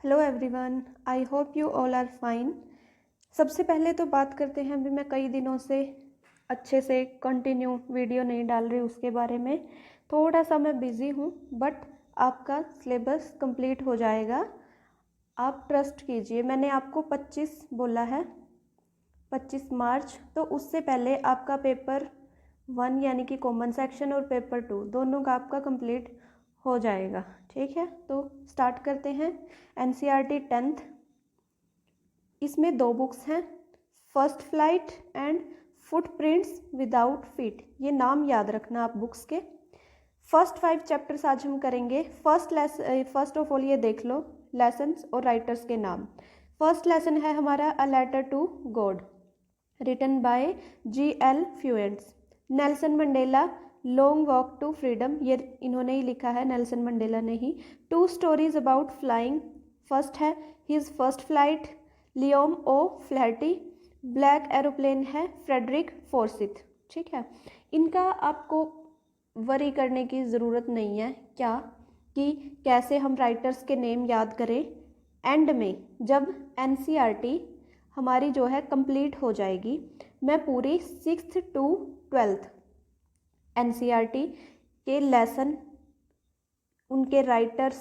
Hello everyone, I hope you all are fine. सबसे पहले तो बात करते हैं, अभी मैं कई दिनों से अच्छे से कंटिन्यू वीडियो नहीं डाल रही, उसके बारे में थोड़ा सा मैं बिज़ी हूँ, बट आपका सिलेबस कंप्लीट हो जाएगा, आप ट्रस्ट कीजिए। मैंने आपको 25 बोला है, 25 मार्च, तो उससे पहले आपका पेपर 1 यानी कि कॉमन सेक्शन और पेपर 2 दोनों का आपका कंप्लीट हो जाएगा। ठीक है, तो स्टार्ट करते हैं। एनसीईआरटी 10th, इसमें 2 बुक्स हैं, first flight and footprints without feet. ये नाम याद रखना आप बुक्स के। फर्स्ट 5 चैप्टर्स आज हम करेंगे। फर्स्ट ऑफ ऑल ये देख लो लेसन्स और राइटर्स के नाम। फर्स्ट लेसन है हमारा a letter to God, written by G.L. Fuentes. Nelson Mandela, long walk to freedom, ये इन्होंने ही लिखा है, नेल्सन मंडेला ने ही। 2 स्टोरीज अबाउट फ्लाइंग, फर्स्ट है his first flight, Liam O'Flaherty. Black aeroplane है फ्रेडरिक फोर्सिथ। ठीक है, इनका आपको वरी करने की ज़रूरत नहीं है, क्या कि कैसे हम राइटर्स के नेम याद करें। एंड में जब एनसीईआरटी हमारी जो है कंप्लीट हो जाएगी, मैं पूरी 6th to 12th एनसीईआरटी के लेसन, उनके राइटर्स,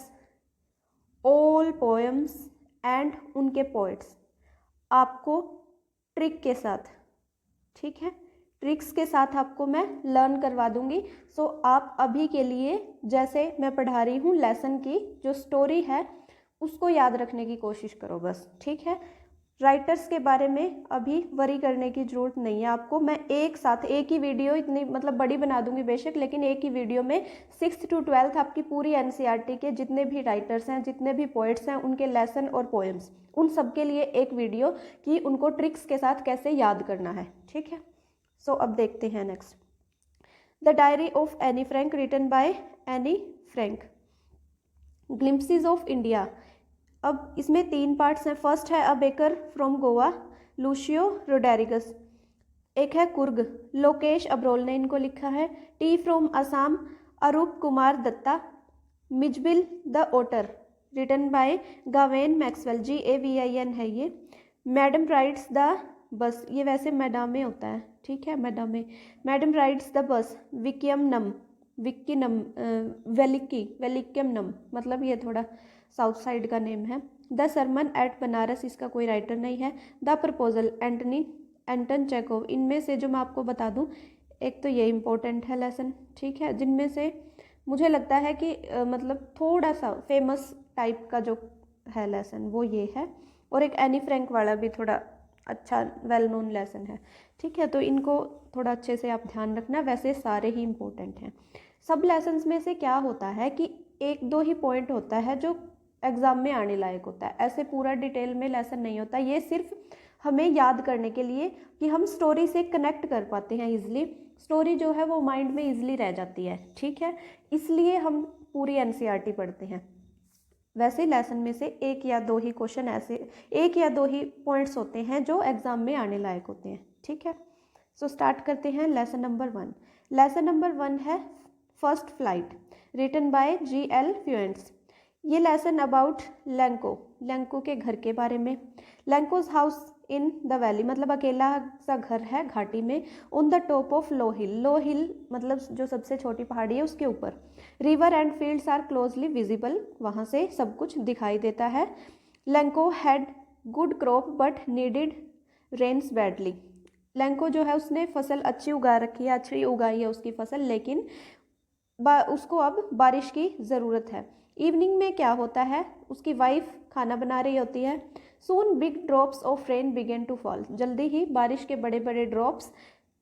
ऑल पोएम्स एंड उनके पोइट्स आपको ट्रिक के साथ, ठीक है, ट्रिक्स के साथ आपको मैं लर्न करवा दूंगी। सो आप अभी के लिए जैसे मैं पढ़ा रही हूँ लेसन की जो स्टोरी है उसको याद रखने की कोशिश करो बस। ठीक है, राइटर्स के बारे में अभी वरी करने की ज़रूरत नहीं है आपको। मैं एक साथ एक ही वीडियो, इतनी मतलब बड़ी बना दूंगी बेशक, लेकिन एक ही वीडियो में 6th to 12th आपकी पूरी एनसीईआरटी के जितने भी राइटर्स हैं, जितने भी पोइट्स हैं, उनके लेसन और पोएम्स, उन सब के लिए एक वीडियो कि उनको ट्रिक्स के साथ कैसे याद करना है। ठीक है, सो अब देखते हैं next. The diary of Anne Frank, written by Anne Frank. Glimpses of India, अब इसमें 3 पार्ट्स हैं। फर्स्ट है a baker from Goa, Lucio Rodrigues. एक है कुर्ग, लोकेश अब्रोल ने इनको लिखा है। Tea from Assam, Arup Kumar Dutta. Mijbil the otter, written by Gavin Maxwell, GAVIN है ये। मैडम राइड्स द बस, ये वैसे मैडामे होता है, ठीक है, मैडामे। मैडम राइड्स द बस, विकियम नम, विक्की नम, वेलिक्यम नम, मतलब ये थोड़ा साउथ साइड का नेम है। द सरमन एट बनारस, इसका कोई राइटर नहीं है। The proposal, Anton Chekhov. इनमें से जो मैं आपको बता दूं, एक तो ये इम्पोर्टेंट है लेसन, ठीक है, जिनमें से मुझे लगता है कि मतलब थोड़ा सा फेमस टाइप का जो है लेसन वो ये है, और एक एनी फ्रैंक वाला भी थोड़ा अच्छा वेल नोन लेसन है। ठीक है, तो इनको थोड़ा अच्छे से आप ध्यान रखना, वैसे सारे ही इम्पोर्टेंट हैं। सब लेसन्स में से क्या होता है कि 1-2 ही पॉइंट होता है जो एग्ज़ाम में आने लायक होता है, ऐसे पूरा डिटेल में लेसन नहीं होता। ये सिर्फ हमें याद करने के लिए कि हम स्टोरी से कनेक्ट कर पाते हैं इजीली, स्टोरी जो है वो माइंड में इजीली रह जाती है। ठीक है, इसलिए हम पूरी एनसीईआरटी पढ़ते हैं। वैसे लेसन में से 1 या 2 ही क्वेश्चन ऐसे, 1 या 2 ही पॉइंट्स होते हैं जो एग्ज़ाम में आने लायक होते हैं। ठीक है, सो स्टार्ट करते हैं लेसन नंबर 1। लेसन नंबर 1 है first flight, written by G.L. Fuentes. ये लेसन अबाउट लैंको के घर के बारे में। Lencho's house in the valley, मतलब अकेला सा घर है घाटी में। On the top of low hill मतलब जो सबसे छोटी पहाड़ी है उसके ऊपर। River and fields are closely visible, वहाँ से सब कुछ दिखाई देता है। Lencho had good crop but needed rains badly. Lencho जो है उसने फसल अच्छी उगा रखी है, अच्छी उगाई है उसकी फसल, लेकिन उसको अब बारिश की ज़रूरत है। इवनिंग में क्या होता है, उसकी वाइफ खाना बना रही होती है। Soon big drops of rain began to fall, जल्दी ही बारिश के बड़े बड़े ड्रॉप्स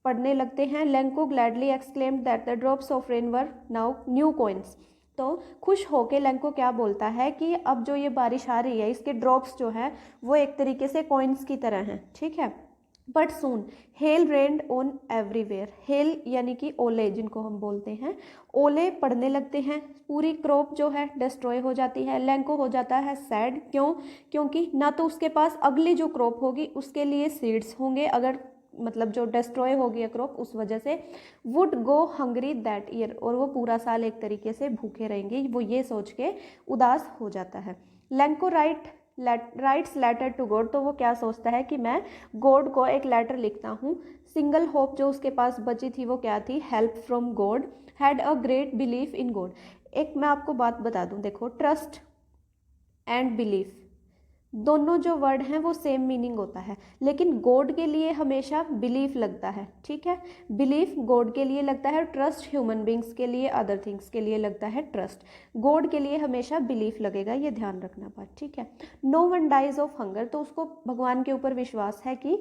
पड़ने लगते हैं। Lanco gladly exclaimed that the drops of rain were now new coins. तो खुश होके लैंको क्या बोलता है कि अब जो ये बारिश आ रही है इसके ड्रॉप्स जो है वो एक तरीके से कॉइन्स की तरह हैं। ठीक है, but soon hello rained on everywhere. Hello यानी कि ओले जिनको हम बोलते हैं, ओले पड़ने लगते हैं, पूरी क्रॉप जो है डिस्ट्रॉय हो जाती है। लैंको हो जाता है सैड, क्यों? क्योंकि ना तो उसके पास अगली जो क्रॉप होगी उसके लिए सीड्स होंगे, अगर मतलब जो डिस्ट्रॉय हो गया क्रॉप उस वजह से। Would go hungry that year, और वो पूरा साल एक तरीके से भूखे रहेंगे, वो ये सोच के उदास हो जाता है। Lencho writes letter to God, तो वो क्या सोचता है कि मैं गॉड को एक लेटर लिखता हूँ। सिंगल होप जो उसके पास बची थी वो क्या थी, help from God, had a great belief in God. एक मैं आपको बात बता दूँ, देखो ट्रस्ट एंड बिलीफ दोनों जो वर्ड हैं वो सेम मीनिंग होता है, लेकिन गॉड के लिए हमेशा बिलीफ लगता है, ठीक है। बिलीफ गॉड के लिए लगता है, ट्रस्ट ह्यूमन बींग्स के लिए, अदर थिंग्स के लिए लगता है ट्रस्ट। गॉड के लिए हमेशा बिलीफ लगेगा, ये ध्यान रखना बात, ठीक है। No one dies of hunger, तो उसको भगवान के ऊपर विश्वास है कि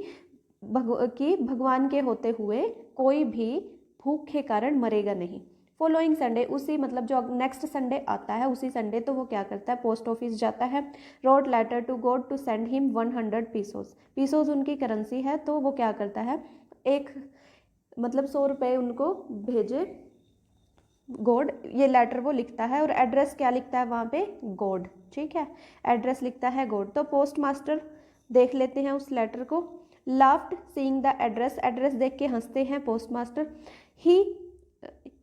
भगवान के होते हुए कोई भी भूख के कारण मरेगा नहीं। फॉलोइंग संडे, उसी मतलब जो नेक्स्ट संडे आता है उसी संडे, तो वो क्या करता है, पोस्ट ऑफिस जाता है। Wrote letter to God to send him 100 pesos, pesos उनकी करेंसी है, तो वो क्या करता है, एक मतलब 100 रुपये उनको भेजे गॉड, ये लेटर वो लिखता है, और एड्रेस क्या लिखता है वहाँ पे, गॉड, ठीक है, एड्रेस लिखता है गॉड। तो पोस्ट मास्टर देख लेते हैं उस लेटर को, laughed seeing the address, address देख के हंसते हैं post master.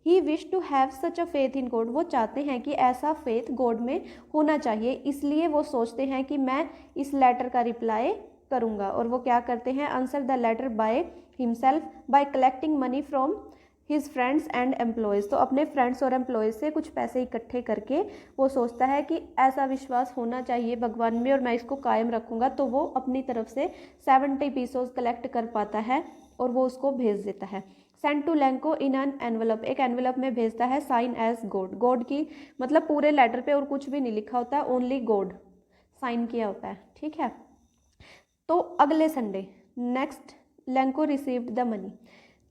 He wish to have such a faith in God, वो चाहते हैं कि ऐसा फेथ गॉड में होना चाहिए, इसलिए वो सोचते हैं कि मैं इस लेटर का रिप्लाई करूँगा। और वो क्या करते हैं, answer the letter by himself by collecting money from his friends and employees, तो अपने फ्रेंड्स और एम्प्लॉयज़ से कुछ पैसे इकट्ठे करके वो सोचता है कि ऐसा विश्वास होना चाहिए भगवान में और मैं इसको कायम रखूँगा, तो वो अपनी तरफ से 70 पीसोस कलेक्ट कर पाता है और वो उसको भेज देता है। Send to Lencho in an envelope, एक एनवलप में भेजता है, साइन एज गॉड, गॉड की मतलब पूरे लेटर पे और कुछ भी नहीं लिखा होता है, ओनली गॉड साइन किया होता है, ठीक है। तो अगले Sunday next Lencho received the money,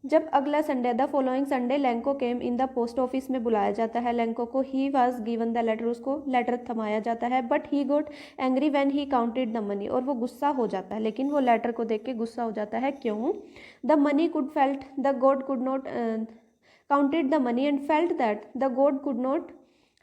जब अगला Sunday the following Sunday Lencho came in the post office में बुलाया जाता है लैंको को, he was given the letter, उसको लेटर थमाया जाता है, but he got angry when he counted the money, और वो गुस्सा हो जाता है, लेकिन वो लेटर को देख के गुस्सा हो जाता है, क्यों, the money could felt the God could not counted the money and felt that the God could not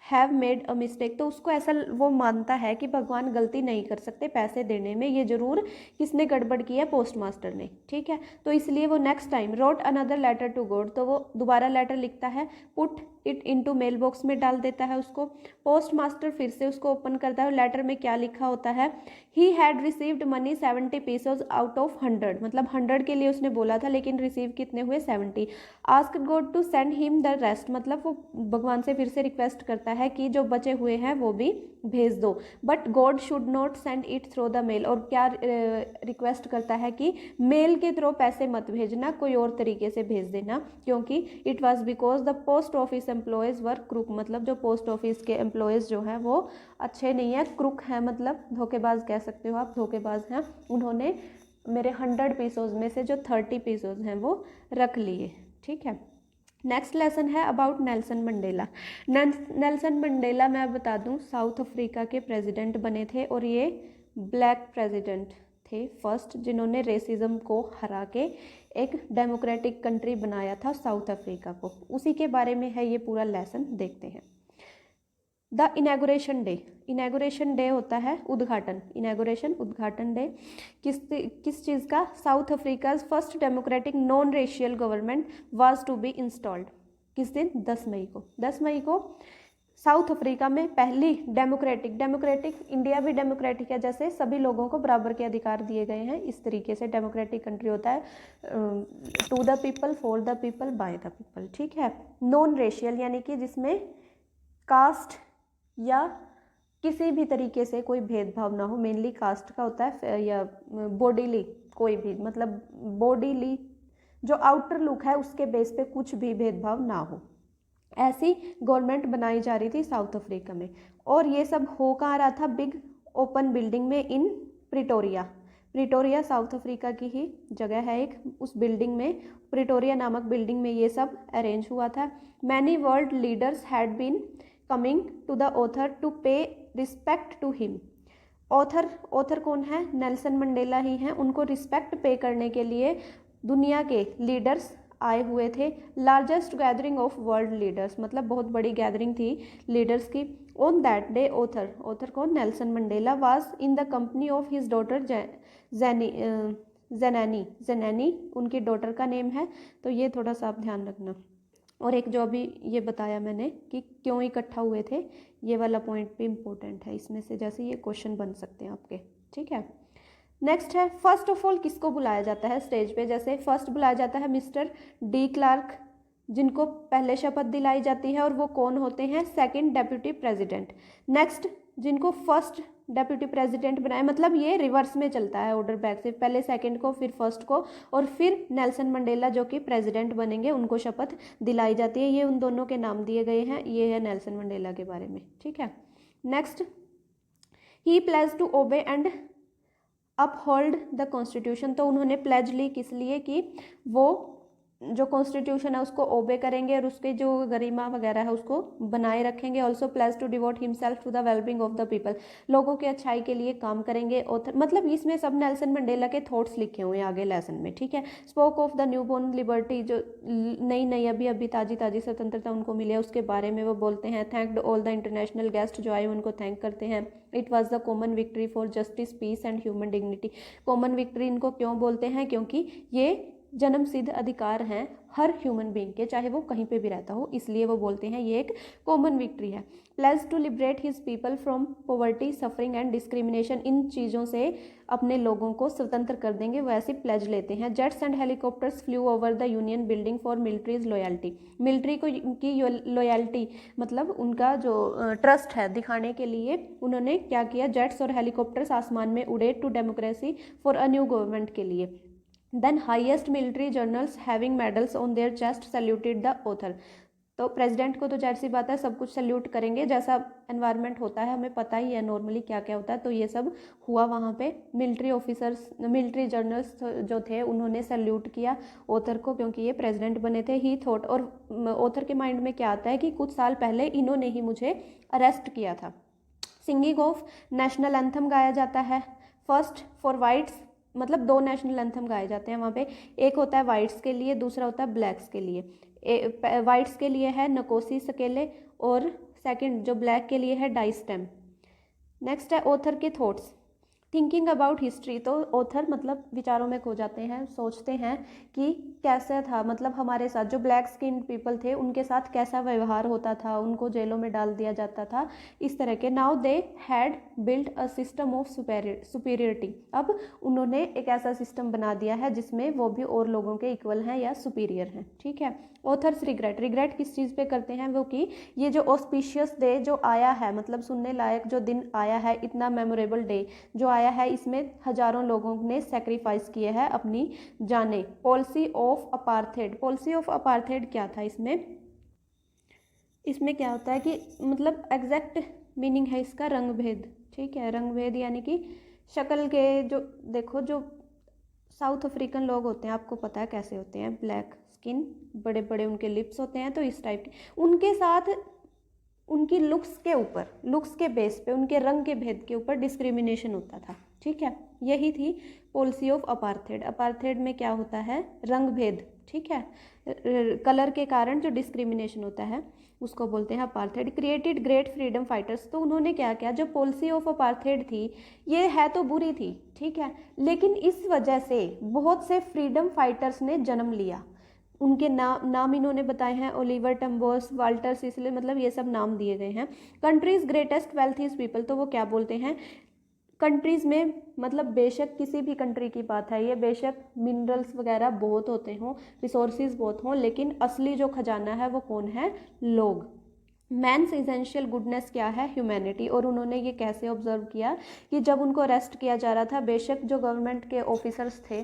have made a mistake, तो उसको ऐसा वो मानता है कि भगवान गलती नहीं कर सकते पैसे देने में, ये जरूर किसने गड़बड़ की है, पोस्ट मास्टर ने, ठीक है। तो इसलिए वो next time wrote another letter to God, तो वो दोबारा लेटर लिखता है, put it into mail box में डाल देता है उसको। पोस्ट मास्टर फिर से उसको ओपन करता है, लेटर में क्या लिखा होता है, he had received money 70 pesos out of 100, मतलब 100 के लिए उसने बोला था लेकिन रिसीव कितने हुए, 70। Ask God to send him the rest, मतलब वो भगवान से फिर से रिक्वेस्ट करता है कि जो बचे हुए हैं वो भी भेज दो, but God should not send it through the mail, और क्या रिक्वेस्ट करता है कि मेल के थ्रू पैसे मत भेजना, कोई और तरीके से भेज देना, क्योंकि it was because the post office employees were crook, मतलब जो पोस्ट ऑफिस के एम्प्लॉयज़ जो हैं वो अच्छे नहीं है, क्रुक है मतलब धोखेबाज कह सकते हो आप, धोखेबाज हैं, उन्होंने मेरे 100 पीसोज में से जो 30 पीसोज हैं वो रख लिए, ठीक है। नेक्स्ट लेसन है about Nelson Mandela. Nelson Mandela मैं बता दूं साउथ अफ्रीका के प्रेसिडेंट बने थे, और ये ब्लैक प्रेसिडेंट थे फर्स्ट जिन्होंने रेसिज्म को हरा के एक डेमोक्रेटिक कंट्री बनाया था साउथ अफ्रीका को, उसी के बारे में है ये पूरा लेसन, देखते हैं। द इनैगोरेशन डे होता है उद्घाटन, इनैगोरेशन उद्घाटन डे किस चीज़ का, South Africa first democratic non racial government was to be installed, किस दिन, 10 मई को। 10 मई को साउथ अफ्रीका में पहली डेमोक्रेटिक इंडिया भी डेमोक्रेटिक है, जैसे सभी लोगों को बराबर के अधिकार दिए गए हैं, इस तरीके से डेमोक्रेटिक कंट्री होता है, to the people, for the people, by the people, ठीक है। नॉन रेशियल यानी कि जिसमें कास्ट या किसी भी तरीके से कोई भेदभाव ना हो, मेनली कास्ट का होता है, या बॉडीली कोई भी, मतलब बॉडीली जो आउटर लुक है उसके बेस पे कुछ भी भेदभाव ना हो, ऐसी गवर्नमेंट बनाई जा रही थी साउथ अफ्रीका में। और ये सब हो कहाँ रहा था, बिग ओपन बिल्डिंग में इन प्रिटोरिया साउथ अफ्रीका की ही जगह है एक, उस बिल्डिंग में, प्रिटोरिया नामक बिल्डिंग में ये सब अरेंज हुआ था। Many world leaders had been coming to the author to pay respect to him, author कौन है, नेल्सन मंडेला ही हैं, उनको रिस्पेक्ट पे करने के लिए दुनिया के लीडर्स आए हुए थे। Largest gathering of world leaders, मतलब बहुत बड़ी गैदरिंग थी लीडर्स की। ऑन दैट डे ऑथर कौन, Nelson Mandela was in the company of his daughter Zenani, उनकी डॉटर का नेम है, तो ये थोड़ा सा आप ध्यान रखना। और एक जो अभी ये बताया मैंने कि क्यों इकट्ठा हुए थे, ये वाला पॉइंट भी इम्पोर्टेंट है इसमें से, जैसे ये क्वेश्चन बन सकते हैं आपके, ठीक है। नेक्स्ट है फर्स्ट ऑफ ऑल किसको बुलाया जाता है स्टेज पे, जैसे फर्स्ट बुलाया जाता है मिस्टर डी क्लार्क, जिनको पहले शपथ दिलाई जाती है, और वो कौन होते हैं, सेकंड डेप्यूटी प्रेसिडेंट। नेक्स्ट जिनको फर्स्ट डेप्यूटी प्रेसिडेंट बनाए, मतलब ये रिवर्स में चलता है ऑर्डर बैक से, पहले सेकंड को फिर फर्स्ट को, और फिर नेल्सन मंडेला जो कि प्रेसिडेंट बनेंगे उनको शपथ दिलाई जाती है। ये उन दोनों के नाम दिए गए हैं, ये है नेल्सन मंडेला के बारे में, ठीक है। Next, he pledge to obey and uphold the constitution, तो उन्होंने प्लेज ली किस लिए कि वो जो कॉन्स्टिट्यूशन है उसको ओबे करेंगे और उसके जो गरिमा वगैरह है उसको बनाए रखेंगे। Also pledge to devote himself to the wellbeing of the people, लोगों की अच्छाई के लिए काम करेंगे। ऑथर मतलब इसमें सब नेल्सन मंडेला के थॉट्स लिखे हुए हैं आगे लेसन में, ठीक है। Spoke of the new born liberty, जो नई नई अभी ताज़ी स्वतंत्रता उनको मिली है उसके बारे में वो बोलते हैं। Thanked all the international guest, जो आए उनको थैंक करते हैं। It was the common victory for justice, peace and human dignity, common victory इनको क्यों बोलते हैं, क्योंकि ये जन्म सिद्ध अधिकार हैं हर ह्यूमन बीइंग के, चाहे वो कहीं पे भी रहता हो, इसलिए वो बोलते हैं ये एक कॉमन विक्ट्री है। Pledge to liberate his people from poverty, suffering and discrimination, इन चीज़ों से अपने लोगों को स्वतंत्र कर देंगे, वो ऐसी प्लेज लेते हैं। Jets and helicopters flu over the union building for militaries loyalty, military को की लॉयल्टी मतलब उनका जो ट्रस्ट है दिखाने के लिए उन्होंने क्या किया, जेट्स और हेलीकॉप्टर्स आसमान में उड़े to democracy for a new government के लिए। Then highest military generals having medals on their chest saluted the author, तो प्रेसिडेंट को तो जाहिर सी बात है सब कुछ सैल्यूट करेंगे, जैसा एनवायरनमेंट होता है हमें पता ही है नॉर्मली क्या क्या होता है, तो ये सब हुआ वहाँ पे। मिलिट्री ऑफिसर्स, मिलिट्री जनरल्स जो थे उन्होंने सैल्यूट किया ऑथर को, क्योंकि ये प्रेसिडेंट बने थे। ही थॉट, और ऑथर के माइंड में क्या आता है कि कुछ साल पहले इन्होंने ही मुझे अरेस्ट किया था। सिंगिंग ऑफ नेशनल एंथम गाया जाता है। फर्स्ट फॉर वाइट्स, मतलब दो नेशनल एंथम गाए जाते हैं वहाँ पे, एक होता है वाइट्स के लिए, दूसरा होता है ब्लैक्स के लिए। वाइट्स के लिए है नकोसी सकेले, और सेकंड जो ब्लैक के लिए है डाई स्टेम। नेक्स्ट है ऑथर के थॉट्स, थिंकिंग अबाउट हिस्ट्री, तो ऑथर मतलब विचारों में खो जाते हैं, सोचते हैं कि कैसा था, मतलब हमारे साथ जो ब्लैक स्किन पीपल थे उनके साथ कैसा व्यवहार होता था, उनको जेलों में डाल दिया जाता था, इस तरह के। Now they had built a system of superiority, अब उन्होंने एक ऐसा सिस्टम बना दिया है जिसमें वो भी और लोगों के इक्वल हैं या सुपीरियर हैं, ठीक है। ऑथर्स रिग्रेट, रिग्रेट किस चीज़ पे करते हैं वो कि ये जो ऑस्पिशियस डे जो आया है, मतलब सुनने लायक जो दिन आया है, इतना मेमोरेबल डे जो आया है, इसमें हजारों लोगों ने सेक्रीफाइस किए हैं अपनी जानें। Policy of apartheid, policy of apartheid क्या था इसमें क्या होता है कि मतलब एग्जैक्ट मीनिंग है इसका रंग भेद, ठीक है। रंग भेद यानी कि शक्ल के जो देखो, जो साउथ अफ्रीकन लोग होते हैं आपको पता है कैसे होते हैं, ब्लैक स्किन, बड़े बड़े उनके लिप्स होते हैं, तो इस टाइप के उनके साथ उनकी लुक्स के ऊपर, लुक्स के बेस पे, उनके रंग के भेद के ऊपर डिस्क्रिमिनेशन होता था, ठीक है। यही थी पॉलिसी ऑफ अपार्थेड। अपार्थेड में क्या होता है, रंग भेद, ठीक है, कलर के कारण जो डिस्क्रिमिनेशन होता है उसको बोलते हैं apartheid. Created great freedom fighters, तो उन्होंने क्या किया, जो पॉलिसी ऑफ अपार्थेड थी ये है तो बुरी थी, ठीक है, लेकिन इस वजह से बहुत से फ्रीडम फाइटर्स ने जन्म लिया। उनके नाम इन्होंने बताए हैं, ओलिवर टम्बोस, वाल्टर सिसले, मतलब ये सब नाम दिए गए हैं। Countries greatest wealth is people, तो वो क्या बोलते हैं, कंट्रीज़ में मतलब बेशक किसी भी कंट्री की बात है ये, बेशक मिनरल्स वगैरह बहुत होते हों, रिसोर्सेज बहुत हों, लेकिन असली जो खजाना है वो कौन है, लोग। मैंस इसेंशियल गुडनेस क्या है, ह्यूमैनिटी। और उन्होंने ये कैसे ऑब्जर्व किया कि जब उनको अरेस्ट किया जा रहा था, बेशक जो गवर्नमेंट के ऑफिसर्स थे,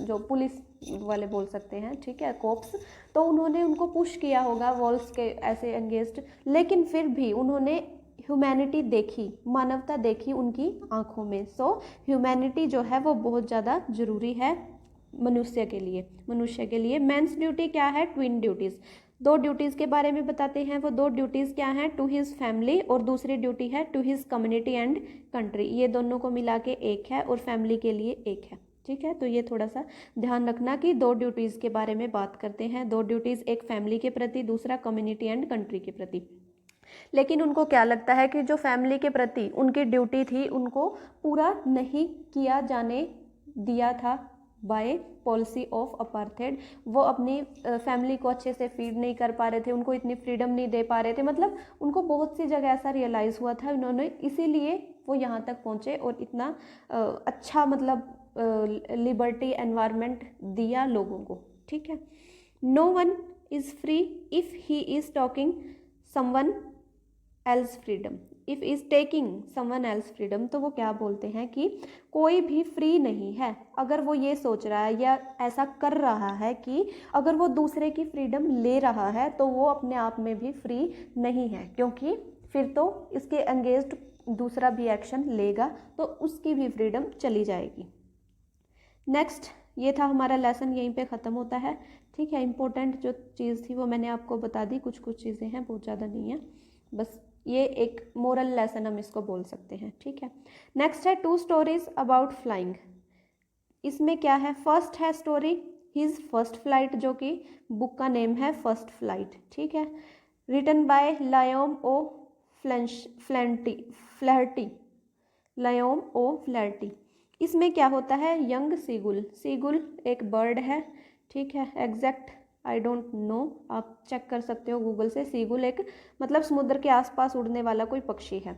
जो पुलिस वाले बोल सकते हैं, ठीक है, कोप्स, तो उन्होंने उनको पुश किया होगा वॉल्स के ऐसे एंगेज्ड, लेकिन फिर भी उन्होंने ह्यूमैनिटी देखी, मानवता देखी उनकी आंखों में। सो ह्यूमैनिटी जो है वो बहुत ज़्यादा ज़रूरी है मनुष्य के लिए। मेंस ड्यूटी क्या है, ट्विन ड्यूटीज़, दो ड्यूटीज़ के बारे में बताते हैं। वो दो ड्यूटीज़ क्या हैं, टू हिज फैमिली, और दूसरी ड्यूटी है to his community and country. ये दोनों को मिला के एक है और फैमिली के लिए एक है, ठीक है। तो ये थोड़ा सा ध्यान रखना कि दो ड्यूटीज़ के बारे में बात करते हैं, दो ड्यूटीज़, एक फैमिली के प्रति, दूसरा कम्युनिटी एंड कंट्री के प्रति। लेकिन उनको क्या लगता है कि जो फैमिली के प्रति उनकी ड्यूटी थी उनको पूरा नहीं किया जाने दिया था बाय पॉलिसी ऑफ अपार्थेड। वो अपनी फैमिली को अच्छे से फीड नहीं कर पा रहे थे, उनको इतनी फ्रीडम नहीं दे पा रहे थे, मतलब उनको बहुत सी जगह ऐसा रियलाइज़ हुआ था उन्होंने, इसीलिए वो यहाँ तक पहुँचे और इतना अच्छा मतलब लिबर्टी एनवायरनमेंट दिया लोगों को। ठीक है। No one is free if he is talking someone else freedom, if is taking someone else freedom. तो वो क्या बोलते हैं कि कोई भी फ्री नहीं है अगर वो ये सोच रहा है या ऐसा कर रहा है कि अगर वो दूसरे की फ्रीडम ले रहा है तो वो अपने आप में भी फ्री नहीं है, क्योंकि फिर तो इसके अगेंस्ट दूसरा भी एक्शन लेगा तो उसकी भी फ्रीडम चली जाएगी। नेक्स्ट, ये था हमारा लेसन, यहीं पे ख़त्म होता है। ठीक है। इम्पोर्टेंट जो चीज़ थी वो मैंने आपको बता दी, कुछ कुछ चीज़ें हैं, बहुत ज़्यादा नहीं है, बस ये एक मोरल लेसन हम इसको बोल सकते हैं। ठीक है। नेक्स्ट है 2 स्टोरीज अबाउट फ्लाइंग। इसमें क्या है, फर्स्ट है स्टोरी हिज फर्स्ट फ्लाइट, जो कि बुक का नेम है फर्स्ट फ्लाइट। ठीक है। रिटन बाय लायोम ओ फ्लैर्टी, लायोम ओ फ्लैर्टी। इसमें क्या होता है, यंग सीगुल, सीगुल एक बर्ड है। ठीक है। एग्जैक्ट आई डोंट नो, आप चेक कर सकते हो गूगल से। सीगुल एक मतलब समुद्र के आसपास उड़ने वाला कोई पक्षी है।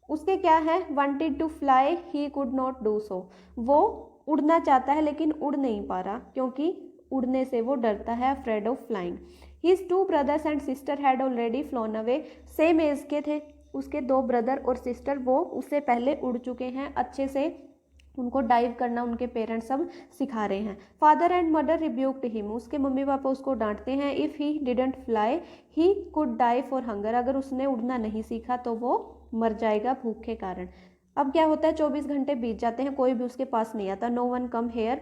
उसके क्या है, wanted to fly he could not do so, वो उड़ना चाहता है लेकिन उड़ नहीं पा रहा क्योंकि उड़ने से वो डरता है, afraid of flying. His 2 brothers and sister had already flown away, same age के थे उसके 2 ब्रदर और सिस्टर, वो उससे पहले उड़ चुके हैं, अच्छे से उनको डाइव करना उनके पेरेंट्स सब सिखा रहे हैं। Father and mother rebuked him, उसके मम्मी पापा उसको डांटते हैं। If he didn't fly he could die for hunger, अगर उसने उड़ना नहीं सीखा तो वो मर जाएगा भूख के कारण। अब क्या होता है, 24 घंटे बीत जाते हैं, कोई भी उसके पास नहीं आता। No one come here,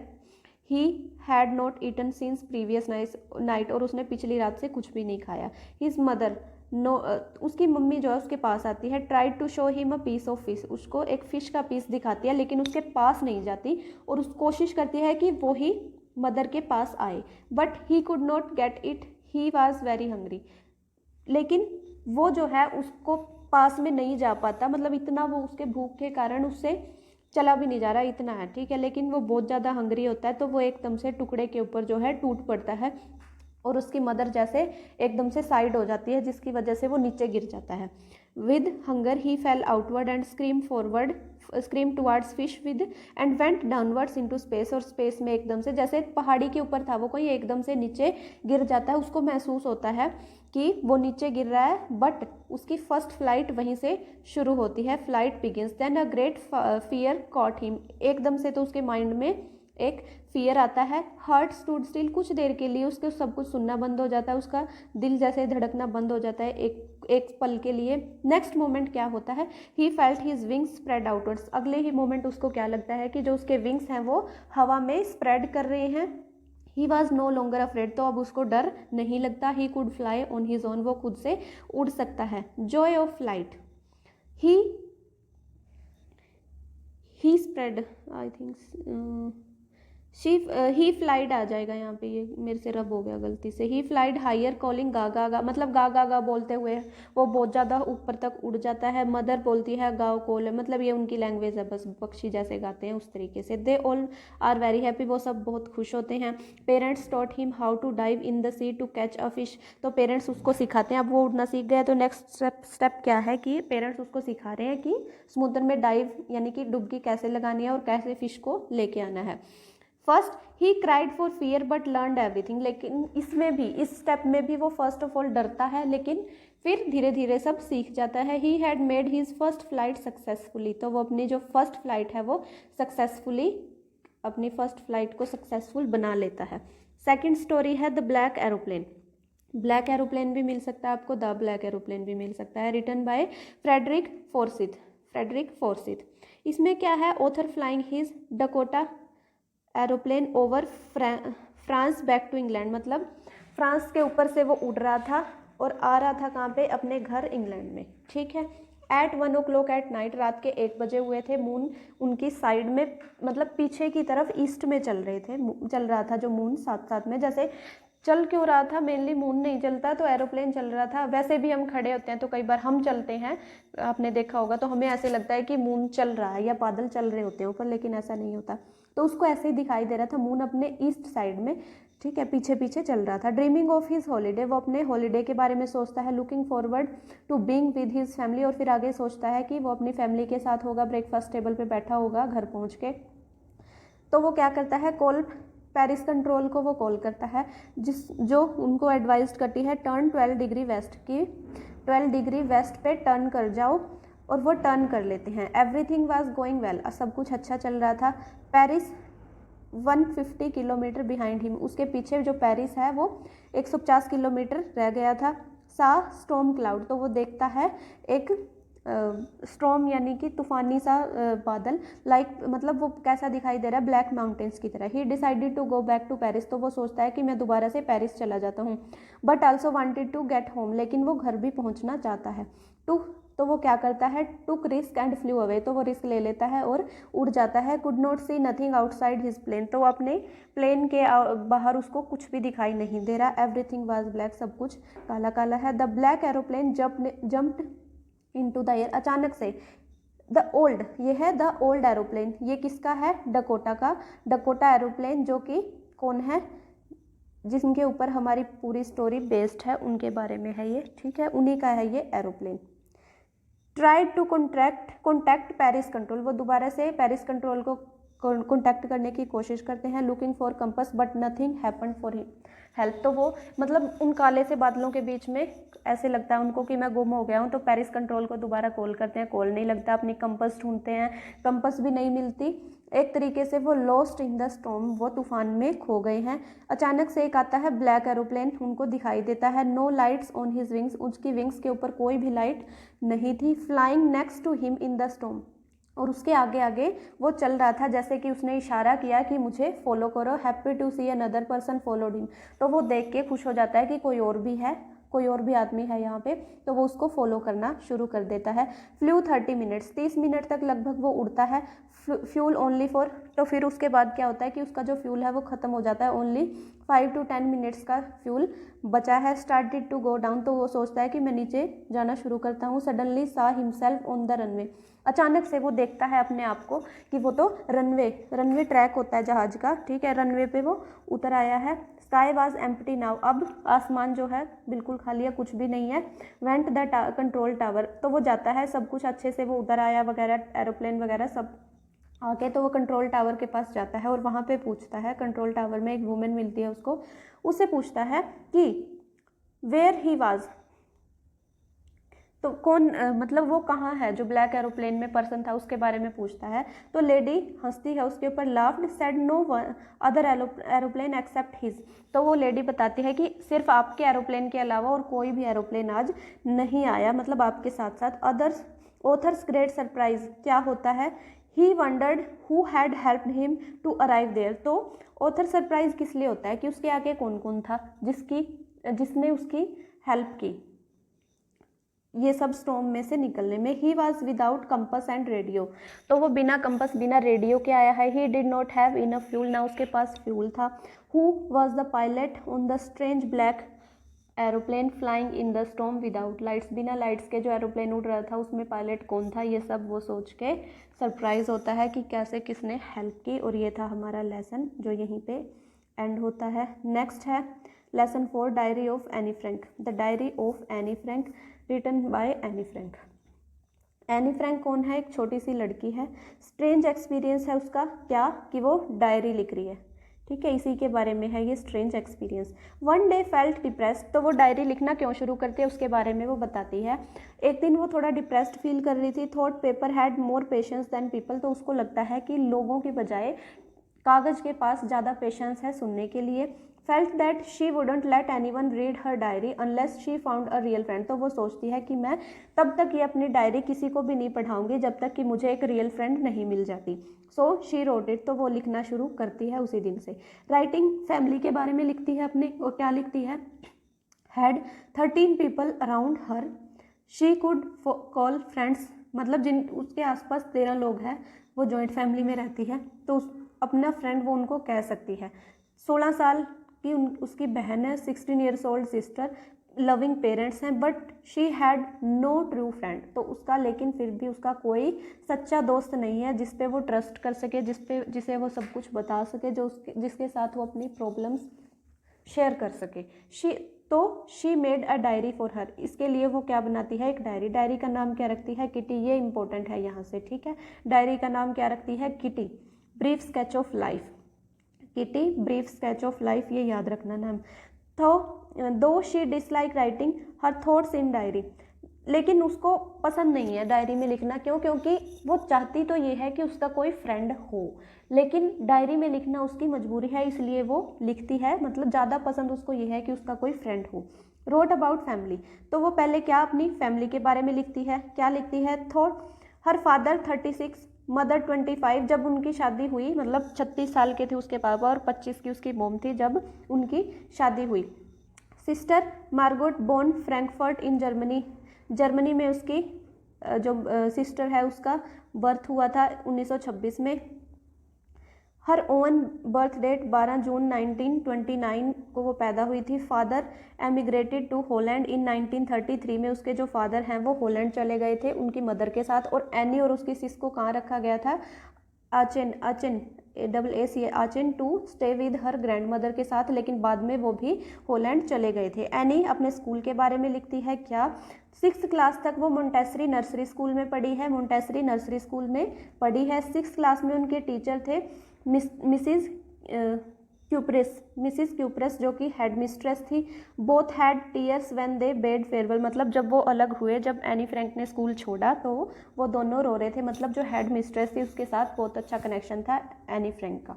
he had not eaten since previous night, और उसने पिछली रात से कुछ भी नहीं खाया। हिज मदर नो, उसकी मम्मी जो है उसके पास आती है। Try to show him a piece of fish, उसको एक फ़िश का पीस दिखाती है लेकिन उसके पास नहीं जाती और उस कोशिश करती है कि वो ही मदर के पास आए, but he could not get it, he was very hungry. लेकिन वो जो है उसको पास में नहीं जा पाता, मतलब इतना वो उसके भूख के कारण उससे चला भी नहीं जा रहा, इतना है। ठीक है। लेकिन वो बहुत ज़्यादा हंग्री होता है तो वो एकदम से टुकड़े के ऊपर जो है टूट पड़ता है और उसकी मदर जैसे एकदम से साइड हो जाती है जिसकी वजह से वो नीचे गिर जाता है। With hunger he fail outward and scream towards fish with and went downwards into space, और स्पेस में एकदम से जैसे पहाड़ी के ऊपर था वो कोई एकदम से नीचे गिर जाता है, उसको महसूस होता है कि वो नीचे गिर रहा है, बट उसकी फर्स्ट फ्लाइट वहीं से शुरू होती है। Flight begins then a great fear caught him, एकदम से तो उसके माइंड में एक फियर आता है। हार्ट स्टूड स्टिल, कुछ देर के लिए उसके सब कुछ सुनना बंद हो जाता है, उसका दिल जैसे धड़कना बंद हो जाता है एक पल के लिए। नेक्स्ट मोमेंट क्या होता है, he felt his wings spread outwards, अगले ही मोमेंट उसको क्या लगता है कि जो उसके विंग्स हैं वो हवा में स्प्रेड कर रहे हैं। He was no longer afraid, तो अब उसको डर नहीं लगता। He could fly on his own, वो खुद से उड़ सकता है। Joy of flight, he spread, I think he flied आ जाएगा यहाँ पे, ये मेरे से रब हो गया गलती से। ही फ्लाइड हायर कॉलिंग गा गा गा, मतलब गा गा गा बोलते हुए वो बहुत ज़्यादा ऊपर तक उड़ जाता है। मदर बोलती है गाओ कॉल, मतलब ये उनकी लैंग्वेज है, बस पक्षी जैसे गाते हैं उस तरीके से। They all are very happy, वो सब बहुत खुश होते हैं। Parents taught him how to dive in the sea to catch a fish, तो पेरेंट्स उसको सिखाते हैं। अब वो उड़ना सीख गया तो नेक्स्ट स्टेप क्या है कि पेरेंट्स उसको सिखा रहे हैं कि समुद्र में डाइव यानी कि डुबकी कैसे लगानी है और कैसे फिश को लेके आना है। First he cried for fear but learned everything, लेकिन इसमें भी इस स्टेप में भी वो फर्स्ट ऑफ ऑल डरता है लेकिन फिर धीरे धीरे सब सीख जाता है। He had made his first flight successfully, तो वो अपनी जो फर्स्ट फ्लाइट है वो सक्सेसफुली अपनी फर्स्ट फ्लाइट को सक्सेसफुल बना लेता है। सेकेंड स्टोरी है the black aeroplane, black aeroplane भी मिल सकता है आपको, द ब्लैक एरोप्लेन भी मिल सकता है। Written by Frederick Forsyth. इसमें क्या है, author flying his Dakota aeroplane over France back to England, मतलब फ्रांस के ऊपर से वो उड़ रहा था और आ रहा था कहाँ पे, अपने घर इंग्लैंड में। ठीक है। एट 1 o'clock एट नाइट, रात के 1 बजे हुए थे। मून उनकी साइड में मतलब पीछे की तरफ ईस्ट में चल रहा था जो मून साथ साथ में, जैसे चल क्यों रहा था, मेनली मून नहीं चलता तो एरोप्लेन चल रहा था। वैसे भी हम खड़े होते हैं तो कई बार हम चलते हैं, आपने देखा होगा, तो हमें ऐसे लगता है कि मून चल रहा है या बादल चल रहे होते हैं ऊपर, लेकिन ऐसा नहीं होता। तो उसको ऐसे ही दिखाई दे रहा था मून अपने ईस्ट साइड में, ठीक है, पीछे पीछे चल रहा था। ड्रीमिंग ऑफ हिज हॉलीडे, वो अपने हॉलीडे के बारे में सोचता है। Looking forward to being with his family, और फिर आगे सोचता है कि वो अपनी फैमिली के साथ होगा, ब्रेकफास्ट टेबल पे बैठा होगा घर पहुंच के। तो वो क्या करता है, कॉल पेरिस कंट्रोल को वो कॉल करता है, जो उनको एडवाइज करती है टर्न 12 डिग्री वेस्ट की, 12 डिग्री वेस्ट पे टर्न कर जाओ, और वो टर्न कर लेते हैं। एवरीथिंग वाज गोइंग वेल, सब कुछ अच्छा चल रहा था। पेरिस 150 किलोमीटर बिहाइंड हिम, उसके पीछे जो पेरिस है वो 150 किलोमीटर रह गया था। सा स्टॉर्म क्लाउड, तो वो देखता है एक स्टॉर्म यानी कि तूफानी सा बादल, लाइक मतलब वो कैसा दिखाई दे रहा है, ब्लैक माउंटेन्स की तरह। He decided to go back to Paris, तो वो सोचता है कि मैं दोबारा से पेरिस चला जाता हूँ। But also wanted to get home, लेकिन वो घर भी पहुँचना चाहता है। तो वो क्या करता है, took risk and flu away, तो वो रिस्क ले लेता है और उड़ जाता है। Could not see nothing outside his plane, तो अपने प्लेन के बाहर उसको कुछ भी दिखाई नहीं दे रहा। एवरीथिंग वाज ब्लैक, सब कुछ काला काला है। The black aeroplane jumped into the air, अचानक से। द ओल्ड, ये है द ओल्ड एरोप्लेन, ये किसका है, डकोटा का। डकोटा एरोप्लेन, जो कि कौन है, जिनके ऊपर हमारी पूरी स्टोरी बेस्ड है, उनके बारे में है ये, ठीक है, उन्हीं का है ये aeroplane. Tried to contact Paris control, वो दोबारा से पेरिस कंट्रोल को कॉन्टैक्ट करने की कोशिश करते हैं। Looking for compass but nothing happen for help, तो वो मतलब उन काले से बादलों के बीच में ऐसे लगता है उनको कि मैं गुम हो गया हूँ। तो पेरिस कंट्रोल को दोबारा कॉल करते हैं, कॉल नहीं लगता। अपनी कंपस ढूंढते हैं, कंपस भी नहीं मिलती। एक तरीके से वो लॉस्ट इन द स्टॉर्म, वो तूफान में खो गए हैं। अचानक से एक आता है ब्लैक एरोप्लेन, उनको दिखाई देता है। No lights on his wings, उसकी विंग्स के ऊपर कोई भी लाइट नहीं थी। Flying next to him in the storm, और उसके आगे आगे वो चल रहा था, जैसे कि उसने इशारा किया कि मुझे फॉलो करो। Happy to see another person followed him, तो वो देख के खुश हो जाता है कि कोई और भी है, कोई और भी आदमी है यहाँ पे, तो वो उसको फॉलो करना शुरू कर देता है। फ्लू 30 मिनट्स, 30 मिनट तक लगभग वो उड़ता है। फ्यूल ओनली फॉर, तो फिर उसके बाद क्या होता है कि उसका जो फ्यूल है वो ख़त्म हो जाता है। ओनली 5 to 10 मिनट्स का फ्यूल बचा है। स्टार्टेड टू गो डाउन, तो वो सोचता है कि मैं नीचे जाना शुरू करता हूँ। सडनली सा हिमसेल्फ ऑन द रनवे, अचानक से वो देखता है अपने आप को कि वो तो रनवे ट्रैक होता है जहाज़ का, ठीक है, रनवे पे वो उतर आया है। स्काई वाज एम्प्टी नाउ, अब आसमान जो है बिल्कुल खाली है, कुछ भी नहीं है। वेंट द कंट्रोल टावर, तो वो जाता है, सब कुछ अच्छे से वो उतर आया वगैरह, एरोप्लेन वगैरह सब आके, तो वो कंट्रोल टावर के पास जाता है और वहाँ पे पूछता है, कंट्रोल टावर में एक वुमेन मिलती है उसको, उससे पूछता है कि वेयर ही वाज, तो कौन मतलब वो कहाँ है, जो ब्लैक एरोप्लेन में पर्सन था उसके बारे में पूछता है। तो लेडी हंसती है उसके ऊपर, laughed, said no other aeroplane except his, तो वो लेडी बताती है कि सिर्फ आपके एरोप्लेन के अलावा और कोई भी एरोप्लेन आज नहीं आया, मतलब आपके साथ साथ। अदर्स ऑथर्स ग्रेट सरप्राइज, क्या होता है, he wondered who had helped him to arrive there, तो ऑथर सरप्राइज किस लिए होता है कि उसके आगे कौन कौन था जिसने उसकी हेल्प की ये सब स्टॉर्म में से निकलने में। He was without compass and radio, तो वो बिना कंपस बिना रेडियो के आया है। He did not have enough fuel, ना उसके पास फ्यूल था। Who was the pilot on the strange black aeroplane flying in the storm without lights, बिना लाइट्स के जो एरोप्लेन उड़ रहा था उसमें पायलट कौन था, ये सब वो सोच के सरप्राइज होता है कि कैसे किसने हेल्प की। और ये था हमारा लेसन जो यहीं पे एंड होता है। नेक्स्ट है lesson 4, diary of Anne Frank. The diary of Anne Frank written by Anne Frank. Anne Frank कौन है, एक छोटी सी लड़की है। स्ट्रेंज एक्सपीरियंस है उसका, क्या कि वो डायरी लिख रही है, ठीक है, इसी के बारे में है ये strange experience. One day felt depressed, तो वो डायरी लिखना क्यों शुरू करती है उसके बारे में वो बताती है। एक दिन वो थोड़ा डिप्रेस्ड फील कर रही थी। Thought paper had more patience than people, तो उसको लगता है कि लोगों की बजाय कागज़ के पास ज़्यादा पेशेंस है सुनने के लिए। Felt that she wouldn't let any one read her diary unless she found a real friend, तो वो सोचती है कि मैं तब तक ये अपनी डायरी किसी को भी नहीं पढ़ाऊंगी जब तक कि मुझे एक रियल फ्रेंड नहीं मिल जाती। सो शी रोट इट, तो वो लिखना शुरू करती है उसी दिन से। राइटिंग फैमिली के बारे में लिखती है अपने, वो क्या लिखती है, had 13 people around her, she could call friends, मतलब जिन उसके आसपास 13 लोग हैं, वो जॉइंट फैमिली में रहती है, तो अपना फ्रेंड वो उनको कह सकती है। 16 साल की उसकी बहन है, 16 years old sister, loving parents हैं, but she had no true friend, तो उसका लेकिन फिर भी उसका कोई सच्चा दोस्त नहीं है जिस पे वो ट्रस्ट कर सके, जिसे वो सब कुछ बता सके, जिसके साथ वो अपनी प्रॉब्लम्स शेयर कर सके। She made a diary for her, इसके लिए वो क्या बनाती है, एक डायरी। डायरी का नाम क्या रखती है, किटी, ये इंपॉर्टेंट है यहाँ से, ठीक है। डायरी का नाम क्या रखती है, kitty. Brief sketch of life, kitty brief sketch of life, ये याद रखना नाम। तो दो she dislike writing her thoughts in diary, लेकिन उसको पसंद नहीं है डायरी में लिखना। क्यों? क्योंकि वो चाहती तो ये है कि उसका कोई फ्रेंड हो, लेकिन डायरी में लिखना उसकी मजबूरी है, इसलिए वो लिखती है। मतलब ज़्यादा पसंद उसको ये है कि उसका कोई फ्रेंड हो। रोट अबाउट फैमिली, तो वो पहले क्या अपनी फैमिली के बारे में लिखती है, क्या लिखती है, थॉट हर फादर 36 मदर 25, जब उनकी शादी हुई, मतलब 36 साल के थे उसके पापा और 25 की उसकी मोम थी जब उनकी शादी हुई। Sister Margot born Frankfurt in Germany, Germany में उसकी जो सिस्टर है उसका बर्थ हुआ था 1926 में। हर ओवन बर्थ डेट 12 जून 1929 को वो पैदा हुई थी। फादर एमिग्रेटेड टू हॉलैंड इन 1933 में उसके जो फादर हैं वो हॉलैंड चले गए थे उनकी मदर के साथ। और एनी और उसकी सिस को कहाँ रखा गया था, Aachen, Aachen to stay with her grandmother के साथ, लेकिन बाद में वो भी हॉलैंड चले गए थे। एनी अपने स्कूल के बारे में लिखती है क्या, 6th क्लास तक वो मोंटेसरी नर्सरी स्कूल में पढ़ी है, मोंटेसरी नर्सरी स्कूल में पढ़ी है। 6th क्लास में उनके टीचर थे मिसिज क्यूप्रेस जो कि हेड मिस्ट्रेस थी। Both had tears when they bed farewell, मतलब जब वो अलग हुए, जब एनी फ्रैंक ने स्कूल छोड़ा तो वो दोनों रो रहे थे। मतलब जो हेड मिस्ट्रेस थी उसके साथ बहुत अच्छा कनेक्शन था एनी फ्रैंक का।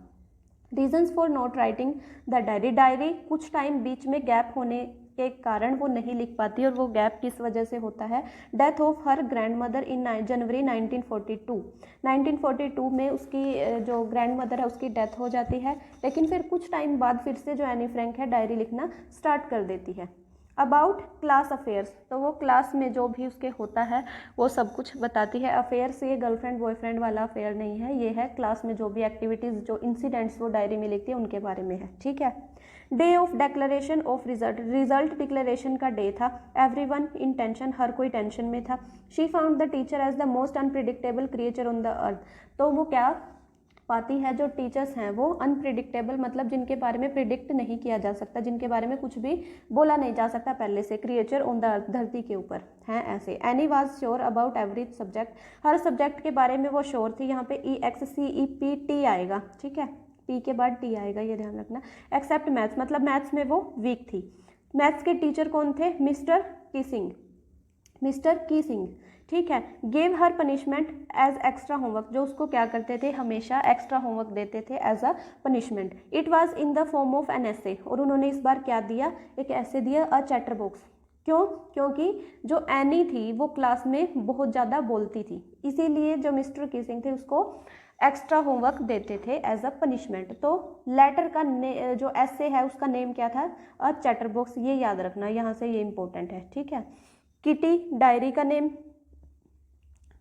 Reasons for not writing the diary, diary कुछ टाइम बीच में गैप होने के कारण वो नहीं लिख पाती, और वो गैप किस वजह से होता है, death of her grandmother in January 1942 में उसकी जो ग्रैंड मदर है उसकी डेथ हो जाती है। लेकिन फिर कुछ टाइम बाद फिर से जो एनी फ्रैंक है डायरी लिखना स्टार्ट कर देती है। अबाउट क्लास अफेयर्स, तो वो क्लास में जो भी उसके होता है वो सब कुछ बताती है। अफेयर्स ये गर्लफ्रेंड बॉयफ्रेंड वाला अफेयर नहीं है, ये है क्लास में जो भी एक्टिविटीज़, जो इंसिडेंट्स वो डायरी में लिखती है उनके बारे में है, ठीक है। Day of declaration of result, result declaration का डे था। एवरीवन इन टेंशन, हर कोई टेंशन में था। She found the teacher as the most unpredictable creature on the earth, तो वो क्या पाती है, जो टीचर्स हैं वो अनप्रिडिक्टेबल, मतलब जिनके बारे में प्रिडिक्ट नहीं किया जा सकता, जिनके बारे में कुछ भी बोला नहीं जा सकता पहले से, क्रिएचर ऑन द अर्थ, धरती के ऊपर हैं ऐसे। Any was sure about every subject, her subject के बारे में वो श्योर थी। यहाँ पे EXCEPT आएगा, ठीक है, P के बाद T आएगा, ये ध्यान रखना। एक्सेप्ट मैथ्स, मतलब मैथ्स में वो वीक थी। मैथ्स के टीचर कौन थे, मिस्टर की सिंह, ठीक है। Gave her punishment as extra homework, जो उसको क्या करते थे, हमेशा एक्स्ट्रा होमवर्क देते थे as a punishment. It was in the form of an essay, और उन्होंने इस बार क्या दिया, एक ऐसे दिया, अ चैटर बॉक्स। क्यों? क्योंकि जो एनी थी वो क्लास में बहुत ज़्यादा बोलती थी, इसीलिए जो मिस्टर किसिंग थे उसको एक्स्ट्रा होमवर्क देते थे एज अ पनिशमेंट। तो लेटर का जो ऐसे है उसका नेम क्या था, अ चैटर बॉक्स, ये याद रखना, यहाँ से ये इंपॉर्टेंट है, ठीक है। किटी डायरी का नेम,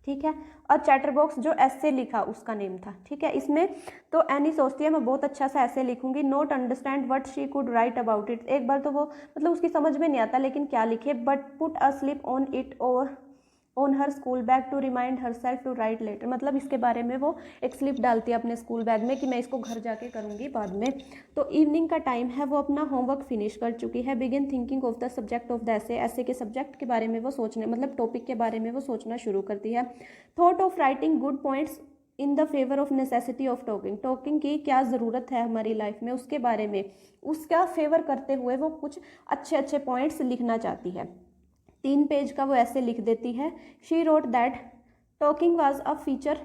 ठीक है, और चैटर बॉक्स जो ऐसे लिखा उसका नेम था, ठीक है। इसमें तो एनी सोचती है मैं बहुत अच्छा सा ऐसे लिखूंगी, not understand what she could write about it, एक बार तो वो मतलब उसकी समझ में नहीं आता लेकिन क्या लिखे, but put a slip on it और on her school bag to remind herself to write letter, मतलब इसके बारे में वो एक स्लिप डालती है अपने स्कूल बैग में कि मैं इसको घर जाके करूँगी बाद में। तो इवनिंग का टाइम है, वो अपना होमवर्क फिनिश कर चुकी है। Begin thinking of the subject of the ऐसे, ऐसे के सब्जेक्ट के बारे में वो सोचने, मतलब टॉपिक के बारे में वो सोचना शुरू करती है। Thought of writing good points in the favour of necessity of talking, talking की क्या ज़रूरत है हमारी लाइफ में उसके बारे में, उसका फेवर करते हुए वो कुछ अच्छे अच्छे पॉइंट्स लिखना चाहती है। 3 पेज का वो ऐसे लिख देती है। She wrote that talking was a feature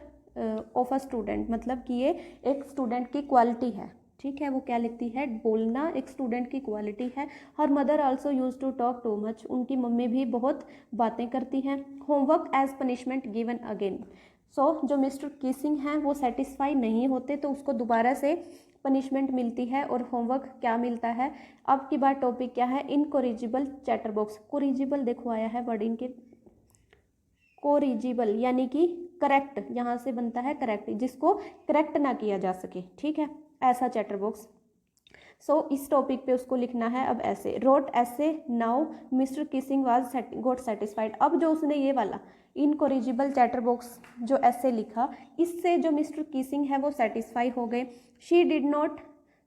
of a student, मतलब कि ये एक स्टूडेंट की क्वालिटी है, ठीक है। वो क्या लिखती है, बोलना एक स्टूडेंट की क्वालिटी है। Her mother also use to talk too much, उनकी मम्मी भी बहुत बातें करती हैं। Homework as punishment given again, so जो मिस्टर किसिंग हैं वो सेटिस्फाई नहीं होते तो उसको दोबारा से पनिशमेंट मिलती है और होमवर्क क्या मिलता है। अब की बार टॉपिक क्या है, इनकोरिजिबल चैटर बॉक्स। कोरिजिबल देखो आया है वर्ड इनके, कोरिजिबल यानी कि करेक्ट, यहाँ से बनता है करेक्ट, जिसको करेक्ट ना किया जा सके, ठीक है, ऐसा चैटर बॉक्स। सो इस टॉपिक पे उसको लिखना है अब ऐसे, रोट ऐसे now mister Keesing was got satisfied. अब जो उसने ये वाला इनकोरिजिबल चैटर बॉक्स जो ऐसे लिखा, इससे जो मिस्टर किसिंग है वो सेटिस्फाई हो गए। She did not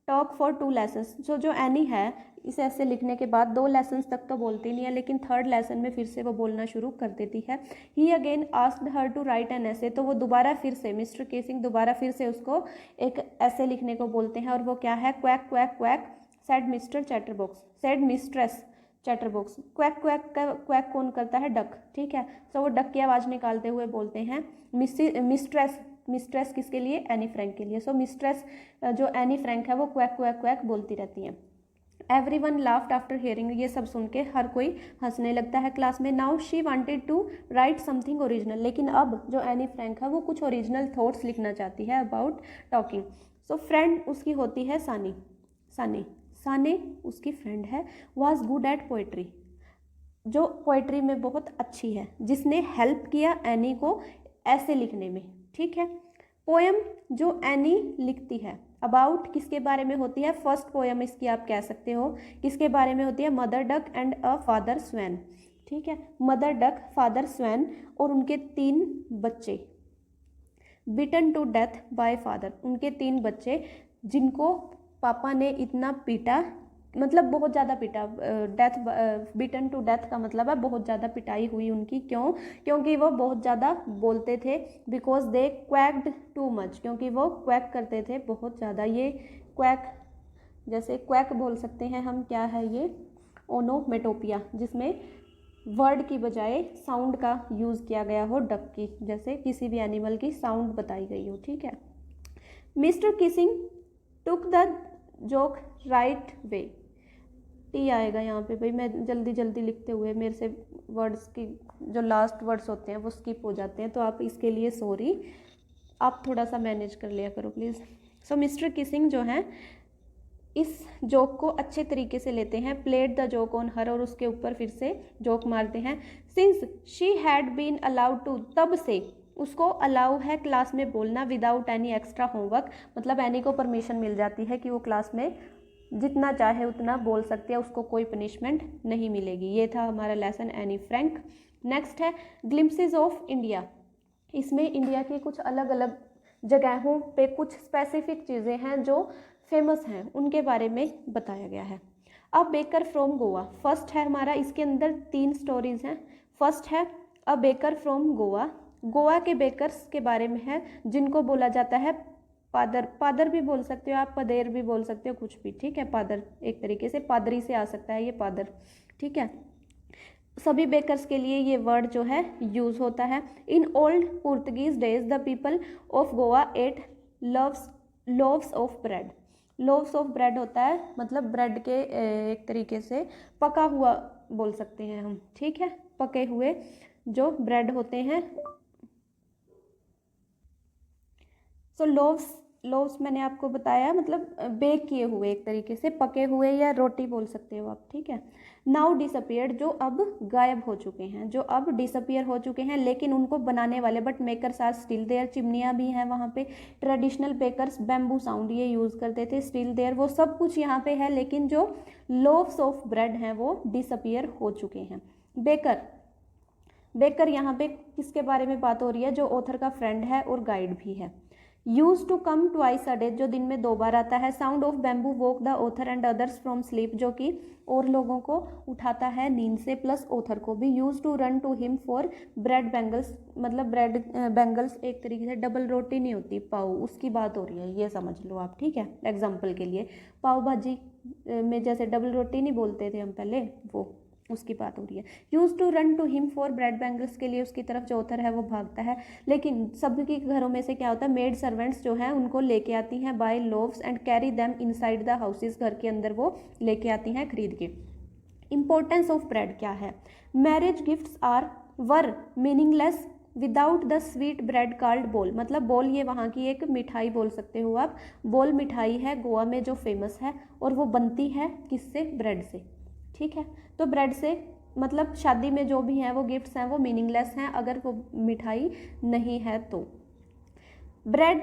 talk for 2 lessons. जो एनी है इसे ऐसे लिखने के बाद 2 लेसन्स तक तो बोलती नहीं है, लेकिन 3rd लेसन में फिर से वो बोलना शुरू कर देती है। He again asked her to write an essay. तो वो दोबारा फिर से मिस्टर किसिंग दोबारा फिर से उसको एक ऐसे लिखने को बोलते हैं, और वो क्या है, quack quack quack said mister chatterbox, said mistress chatterbox. Quack quack का क्वैक कौन करता है, डक, ठीक है। तो वो डक की आवाज़ निकालते हुए बोलते हैं मिस्ट्रेस। मिस्ट्रेस किसके लिए, एनी फ्रैंक के लिए। सो मिस्ट्रेस जो एनी फ्रैंक है वो क्वैक क्वैक क्वैक बोलती रहती हैं। एवरीवन लाफ्ड आफ्टर हियरिंग, ये सब सुन के हर कोई हंसने लगता है क्लास में। Now she wanted to write something original, लेकिन अब जो एनी फ्रैंक है वो कुछ ओरिजिनल थॉट्स लिखना चाहती है अबाउट टॉकिंग। सो फ्रेंड उसकी होती है सानी। साने उसकी फ्रेंड है। वाज गुड एट पोइट्री, जो पोइट्री में बहुत अच्छी है, जिसने हेल्प किया एनी को ऐसे लिखने में, ठीक है। पोएम जो एनी लिखती है अबाउट किसके बारे में होती है, फर्स्ट पोएम इसकी आप कह सकते हो किसके बारे में होती है, mother duck and a father swan, ठीक है। मदर डक, फादर स्वैन और उनके 3 बच्चे। बिटन टू डेथ बाय फादर, उनके 3 बच्चे जिनको पापा ने इतना पीटा, मतलब बहुत ज़्यादा पिटा। डेथ, बिटन टू डेथ का मतलब है बहुत ज़्यादा पिटाई हुई उनकी। क्यों, क्योंकि वो बहुत ज़्यादा बोलते थे। बिकॉज दे क्वैक्ड टू मच, क्योंकि वो क्वैक करते थे बहुत ज़्यादा। ये क्वैक, जैसे क्वैक बोल सकते हैं हम, क्या है ये, ओनोमेटोपिया, जिसमें वर्ड की बजाय साउंड का यूज़ किया गया हो, डक की, जैसे किसी भी एनिमल की साउंड बताई गई हो, ठीक है। Mister Keesing took the joke right way. T आएगा यहाँ पे भाई, मैं जल्दी जल्दी लिखते हुए मेरे से वर्ड्स की जो लास्ट वर्ड्स होते हैं वो स्किप हो जाते हैं, तो आप इसके लिए सॉरी, आप थोड़ा सा मैनेज कर लिया करो प्लीज़। सो मिस्टर किसिंग जो है इस जोक को अच्छे तरीके से लेते हैं, played the joke on her, और उसके ऊपर फिर से जोक मारते हैं। Since she had been allowed to, तब से उसको अलाउ है क्लास में बोलना विदाउट एनी एक्स्ट्रा होमवर्क, मतलब एनी को परमिशन मिल जाती है कि वो क्लास में जितना चाहे उतना बोल सकते हैं, उसको कोई पनिशमेंट नहीं मिलेगी। ये था हमारा लेसन एनी फ्रैंक। नेक्स्ट है ग्लिम्पसेस ऑफ इंडिया। इसमें इंडिया की कुछ अलग अलग जगहों पे कुछ स्पेसिफिक चीज़ें हैं जो फेमस हैं, उनके बारे में बताया गया है। अब बेकर फ्रॉम गोवा फर्स्ट है हमारा, इसके अंदर 3 स्टोरीज हैं। फर्स्ट है a baker from Goa, Goa के बेकर्स के बारे में है जिनको बोला जाता है पादर। पादर भी बोल सकते हो आप, पदेर भी बोल सकते हो, कुछ भी, ठीक है। पादर एक तरीके से पादरी से आ सकता है ये पादर, ठीक है। सभी बेकर्स के लिए ये वर्ड जो है यूज़ होता है। In old Portuguese days the people of Goa ate loaves of bread. Loaves of bread होता है मतलब ब्रेड के एक तरीके से पका हुआ बोल सकते हैं हम, ठीक है। पके हुए जो ब्रेड होते हैं। सो लोव्स मैंने आपको बताया मतलब बेक किए हुए, एक तरीके से पके हुए, या रोटी बोल सकते हो आप, ठीक है। नाउ डिसअपियर्ड, जो अब गायब हो चुके हैं, जो अब डिसअपियर हो चुके हैं, लेकिन उनको बनाने वाले but makers are still there, चिमनियाँ भी हैं वहाँ पे। ट्रेडिशनल बेकर्स बैम्बू साउंड ये यूज़ करते थे, स्टिल देयर, वो सब कुछ यहाँ पे है, लेकिन जो लोव्स ऑफ ब्रेड हैं वो डिसअपियर हो चुके हैं। बेकर यहाँ पे किसके बारे में बात हो रही है, जो ऑथर का फ्रेंड है और गाइड भी है। Use to come twice a day, जो दिन में 2 बार आता है। Sound of bamboo woke the author and others from sleep, जो कि और लोगों को उठाता है नींद से, प्लस ऑथर को भी। Use to run to him for bread bangles, मतलब ब्रेड बैंगल्स एक तरीके से डबल रोटी नहीं होती, पाव, उसकी बात हो रही है, ये समझ लो आप, ठीक है। एग्जाम्पल के लिए पाव भाजी में जैसे डबल रोटी नहीं बोलते थे हम पहले, वो उसकी बात हो रही है। Use to run to him for bread bangles के लिए उसकी तरफ जो ऑथर है वो भागता है। लेकिन सबके घरों में से क्या होता है, मेड सर्वेंट्स जो हैं उनको लेके आती हैं buy loaves and carry them inside the houses, घर के अंदर वो लेके आती हैं खरीद के। इंपॉर्टेंस ऑफ ब्रेड क्या है, marriage gifts were meaningless without the sweet bread called बोल, मतलब बोल ये वहाँ की एक मिठाई बोल सकते हो आप। बोल मिठाई है गोवा में जो फेमस है, और वो बनती है किससे, ब्रेड से, ठीक है। तो ब्रेड से मतलब शादी में जो भी हैं वो गिफ्ट्स हैं वो मीनिंगलेस हैं अगर वो मिठाई नहीं है तो। ब्रेड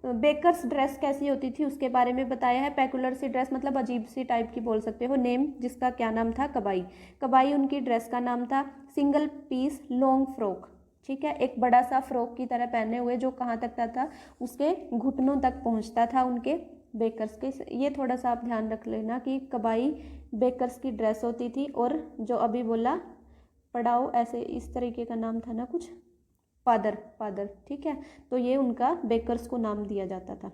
बेकर्स ड्रेस कैसी होती थी उसके बारे में बताया है। पेकुलर सी ड्रेस मतलब अजीब सी टाइप की बोल सकते हो। नेम जिसका क्या नाम था, कबाई। कबाई उनकी ड्रेस का नाम था। सिंगल पीस लॉन्ग फ्रॉक, ठीक है, एक बड़ा सा फ्रॉक की तरह पहने हुए जो कहाँ तक था, उसके घुटनों तक पहुँचता था उनके बेकर्स के। ये थोड़ा सा आप ध्यान रख लेना कि कबाई बेकर्स की ड्रेस होती थी। और जो अभी बोला पड़ाव, ऐसे इस तरीके का नाम था ना कुछ, पादर, पादर, ठीक है। तो ये उनका बेकर्स को नाम दिया जाता था।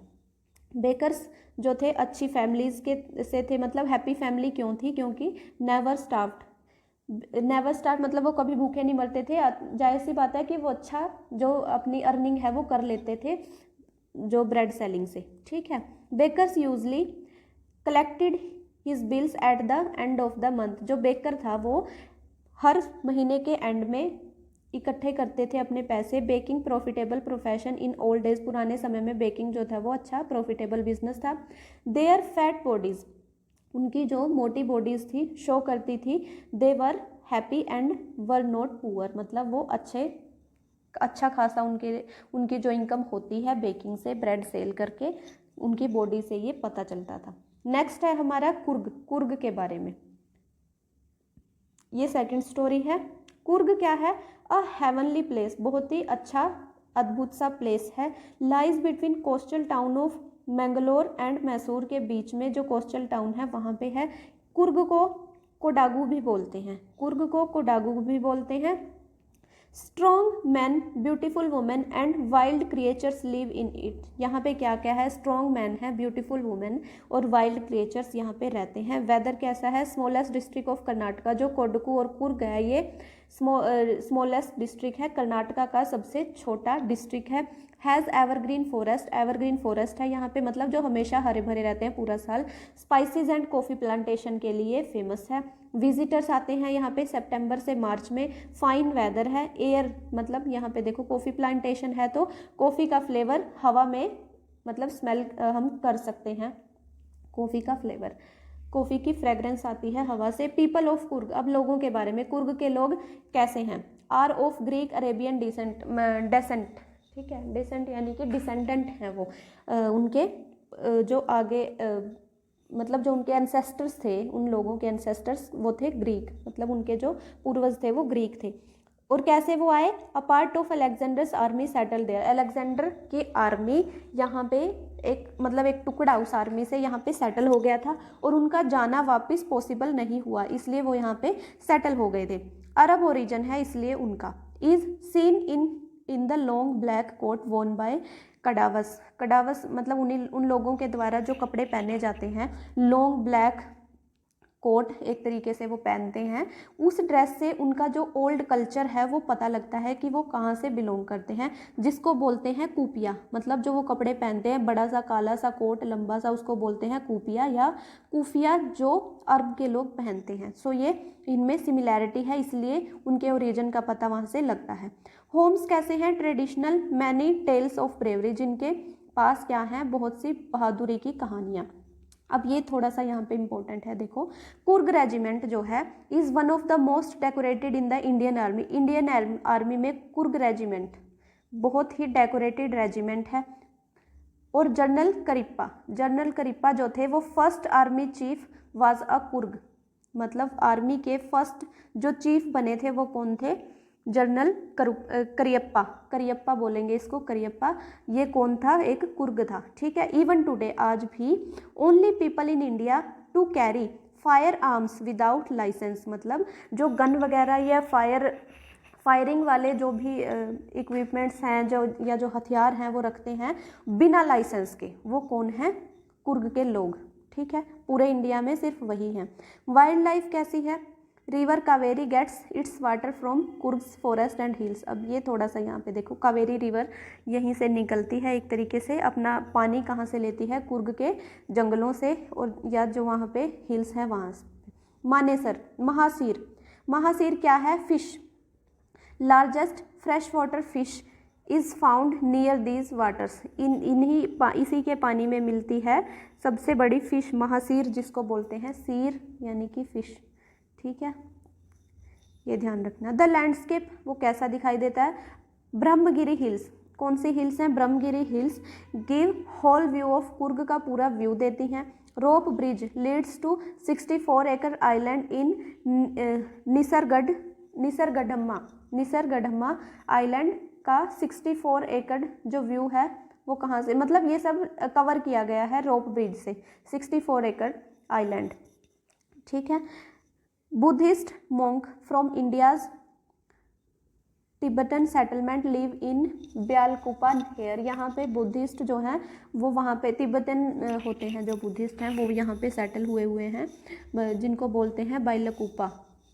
बेकर्स जो थे अच्छी फैमिलीज के से थे, मतलब हैप्पी फैमिली क्यों थी, क्योंकि नेवर स्टार्व्ड। नेवर स्टार्व मतलब वो कभी भूखे नहीं मरते थे। जाहिर सी बात है कि वो अच्छा जो अपनी अर्निंग है वो कर लेते थे जो ब्रेड सेलिंग से, ठीक है। Bakers usually collected his bills at the end of the month. जो बेकर था वो हर महीने के एंड में इकट्ठे करते थे अपने पैसे। Baking profitable profession in old days, पुराने समय में बेकिंग जो था वो अच्छा प्रॉफिटेबल बिजनेस था। देयर फैट बॉडीज, उनकी जो मोटी बॉडीज थी शो करती थी। They were happy and were not poor, मतलब वो अच्छा खासा उनकी जो इनकम होती है बेकिंग से, ब्रेड सेल करके, उनकी बॉडी से ये पता चलता था। नेक्स्ट है हमारा कुर्ग। कुर्ग के बारे में ये सेकंड स्टोरी है। कुर्ग क्या है, अ हेवनली प्लेस, बहुत ही अच्छा अद्भुत सा प्लेस है। Lies between coastal town of Mangalore and Mysore, के बीच में जो कोस्टल टाउन है वहाँ पे है। कुर्ग को कोडागू भी बोलते हैं, कुर्ग को कोडागू भी बोलते हैं। Strong man, beautiful women and wild creatures live in it. यहाँ पे क्या क्या है, स्ट्रॉन्ग मैन है, ब्यूटीफुल वुमेन और वाइल्ड क्रिएचर्स यहाँ पे रहते हैं। वेदर कैसा है, स्मॉलेस्ट डिस्ट्रिक्ट ऑफ कर्नाटका, जो कोडकू और कुर्ग है ये स्मॉलेस्ट डिस्ट्रिक्ट है, कर्नाटका का सबसे छोटा डिस्ट्रिक्ट है। Has evergreen forest, evergreen forest है यहाँ पे, मतलब जो हमेशा हरे भरे रहते हैं पूरा साल। स्पाइसेस एंड कॉफ़ी प्लांटेशन के लिए फेमस है। विजिटर्स आते हैं यहाँ पे सितंबर से मार्च में। फाइन वेदर है। एयर मतलब यहाँ पे देखो कॉफ़ी प्लांटेशन है तो कॉफ़ी का फ्लेवर हवा में मतलब स्मेल हम कर सकते हैं, कॉफ़ी का फ्लेवर, कॉफ़ी की फ्रेग्रेंस आती है हवा से। पीपल ऑफ कुर्ग, अब लोगों के बारे में, कुर्ग के लोग कैसे हैं। Are of Greek Arabian descent, ठीक है, डेसेंट यानी कि डिसेंडेंट हैं वो। उनके जो आगे मतलब जो उनके एंसेस्टर्स थे, उन लोगों के एंसेस्टर्स वो थे ग्रीक, मतलब उनके जो पूर्वज थे वो ग्रीक थे। और कैसे वो आए, a part of Alexander's army settle there, Alexander की आर्मी यहाँ पे एक मतलब एक टुकड़ा उस आर्मी से यहाँ पे सेटल हो गया था और उनका जाना वापस पॉसिबल नहीं हुआ, इसलिए वो यहाँ पे सेटल हो गए थे। अरब ओरिजिन है इसलिए उनका। Is seen in the long black coat worn by Kodavas, Kodavas मतलब उन लोगों के द्वारा जो कपड़े पहने जाते हैं, लॉन्ग ब्लैक कोट एक तरीके से वो पहनते हैं। उस ड्रेस से उनका जो ओल्ड कल्चर है वो पता लगता है कि वो कहाँ से बिलोंग करते हैं, जिसको बोलते हैं कूपिया, मतलब जो वो कपड़े पहनते हैं बड़ा सा काला सा कोट लंबा सा, उसको बोलते हैं कूपिया या कूफिया, जो अरब के लोग पहनते हैं। सो ये इनमें सिमिलैरिटी है, इसलिए उनके ओरिजिन का पता वहाँ से लगता है। होम्स कैसे हैं, traditional, many tales of bravery, जिनके पास क्या है, बहुत सी बहादुरी की कहानियाँ। अब ये थोड़ा सा यहाँ पे इम्पोर्टेंट है, देखो कुर्ग रेजिमेंट जो है is one of the most decorated in the Indian army, Indian army में कुर्ग रेजिमेंट बहुत ही डेकोरेटेड रेजिमेंट है। और जनरल करिप्पा जो थे वो first army chief was a Coorg, मतलब आर्मी के फर्स्ट जो चीफ बने थे वो कौन थे, जनरल करियप्पा, करियप्पा बोलेंगे इसको, करियप्पा, ये कौन था, एक कुर्ग था, ठीक है। इवन टुडे, आज भी, only people in India to carry firearms without licence, मतलब जो गन वगैरह या फायरिंग वाले जो भी इक्विपमेंट्स हैं जो या जो हथियार हैं वो रखते हैं बिना लाइसेंस के, वो कौन है, कुर्ग के लोग, ठीक है। पूरे इंडिया में सिर्फ वही है। वाइल्ड लाइफ कैसी है, river Kaveri gets its water from Coorg's forest and hills. अब ये थोड़ा सा यहाँ पे देखो, कावेरी रिवर यहीं से निकलती है एक तरीके से, अपना पानी कहाँ से लेती है, कुर्ग के जंगलों से, और या जो वहाँ पे हिल्स हैं वहाँ से। मानेसर, महासीर, महासीर क्या है, fish, largest fresh water fish is found near these waters, इसी के पानी में मिलती है सबसे बड़ी फिश महासीर, जिसको बोलते हैं सीर यानी कि फिश, ठीक है, ये ध्यान रखना। द लैंडस्केप वो कैसा दिखाई देता है, ब्रह्मगिरी हिल्स, कौन सी हिल्स हैं, Brahmagiri hills give whole view of Coorg का पूरा व्यू देती हैं। रोप ब्रिज लीड्स टू 64 एकड़ आइलैंड इन निसरगढ़म्मा आइलैंड का 64 एकड़ जो व्यू है वो कहाँ से, मतलब ये सब कवर किया गया है रोप ब्रिज से, 64 एकड़ आइलैंड, ठीक है। Buddhist monk from India's Tibetan settlement live in Bylakuppe here, यहाँ पे बुद्धिस्ट जो हैं वो वहाँ पे तिब्बतन होते हैं, जो बुद्धिस्ट हैं वो यहाँ पे सेटल हुए हैं, जिनको बोलते हैं बैलकुपा,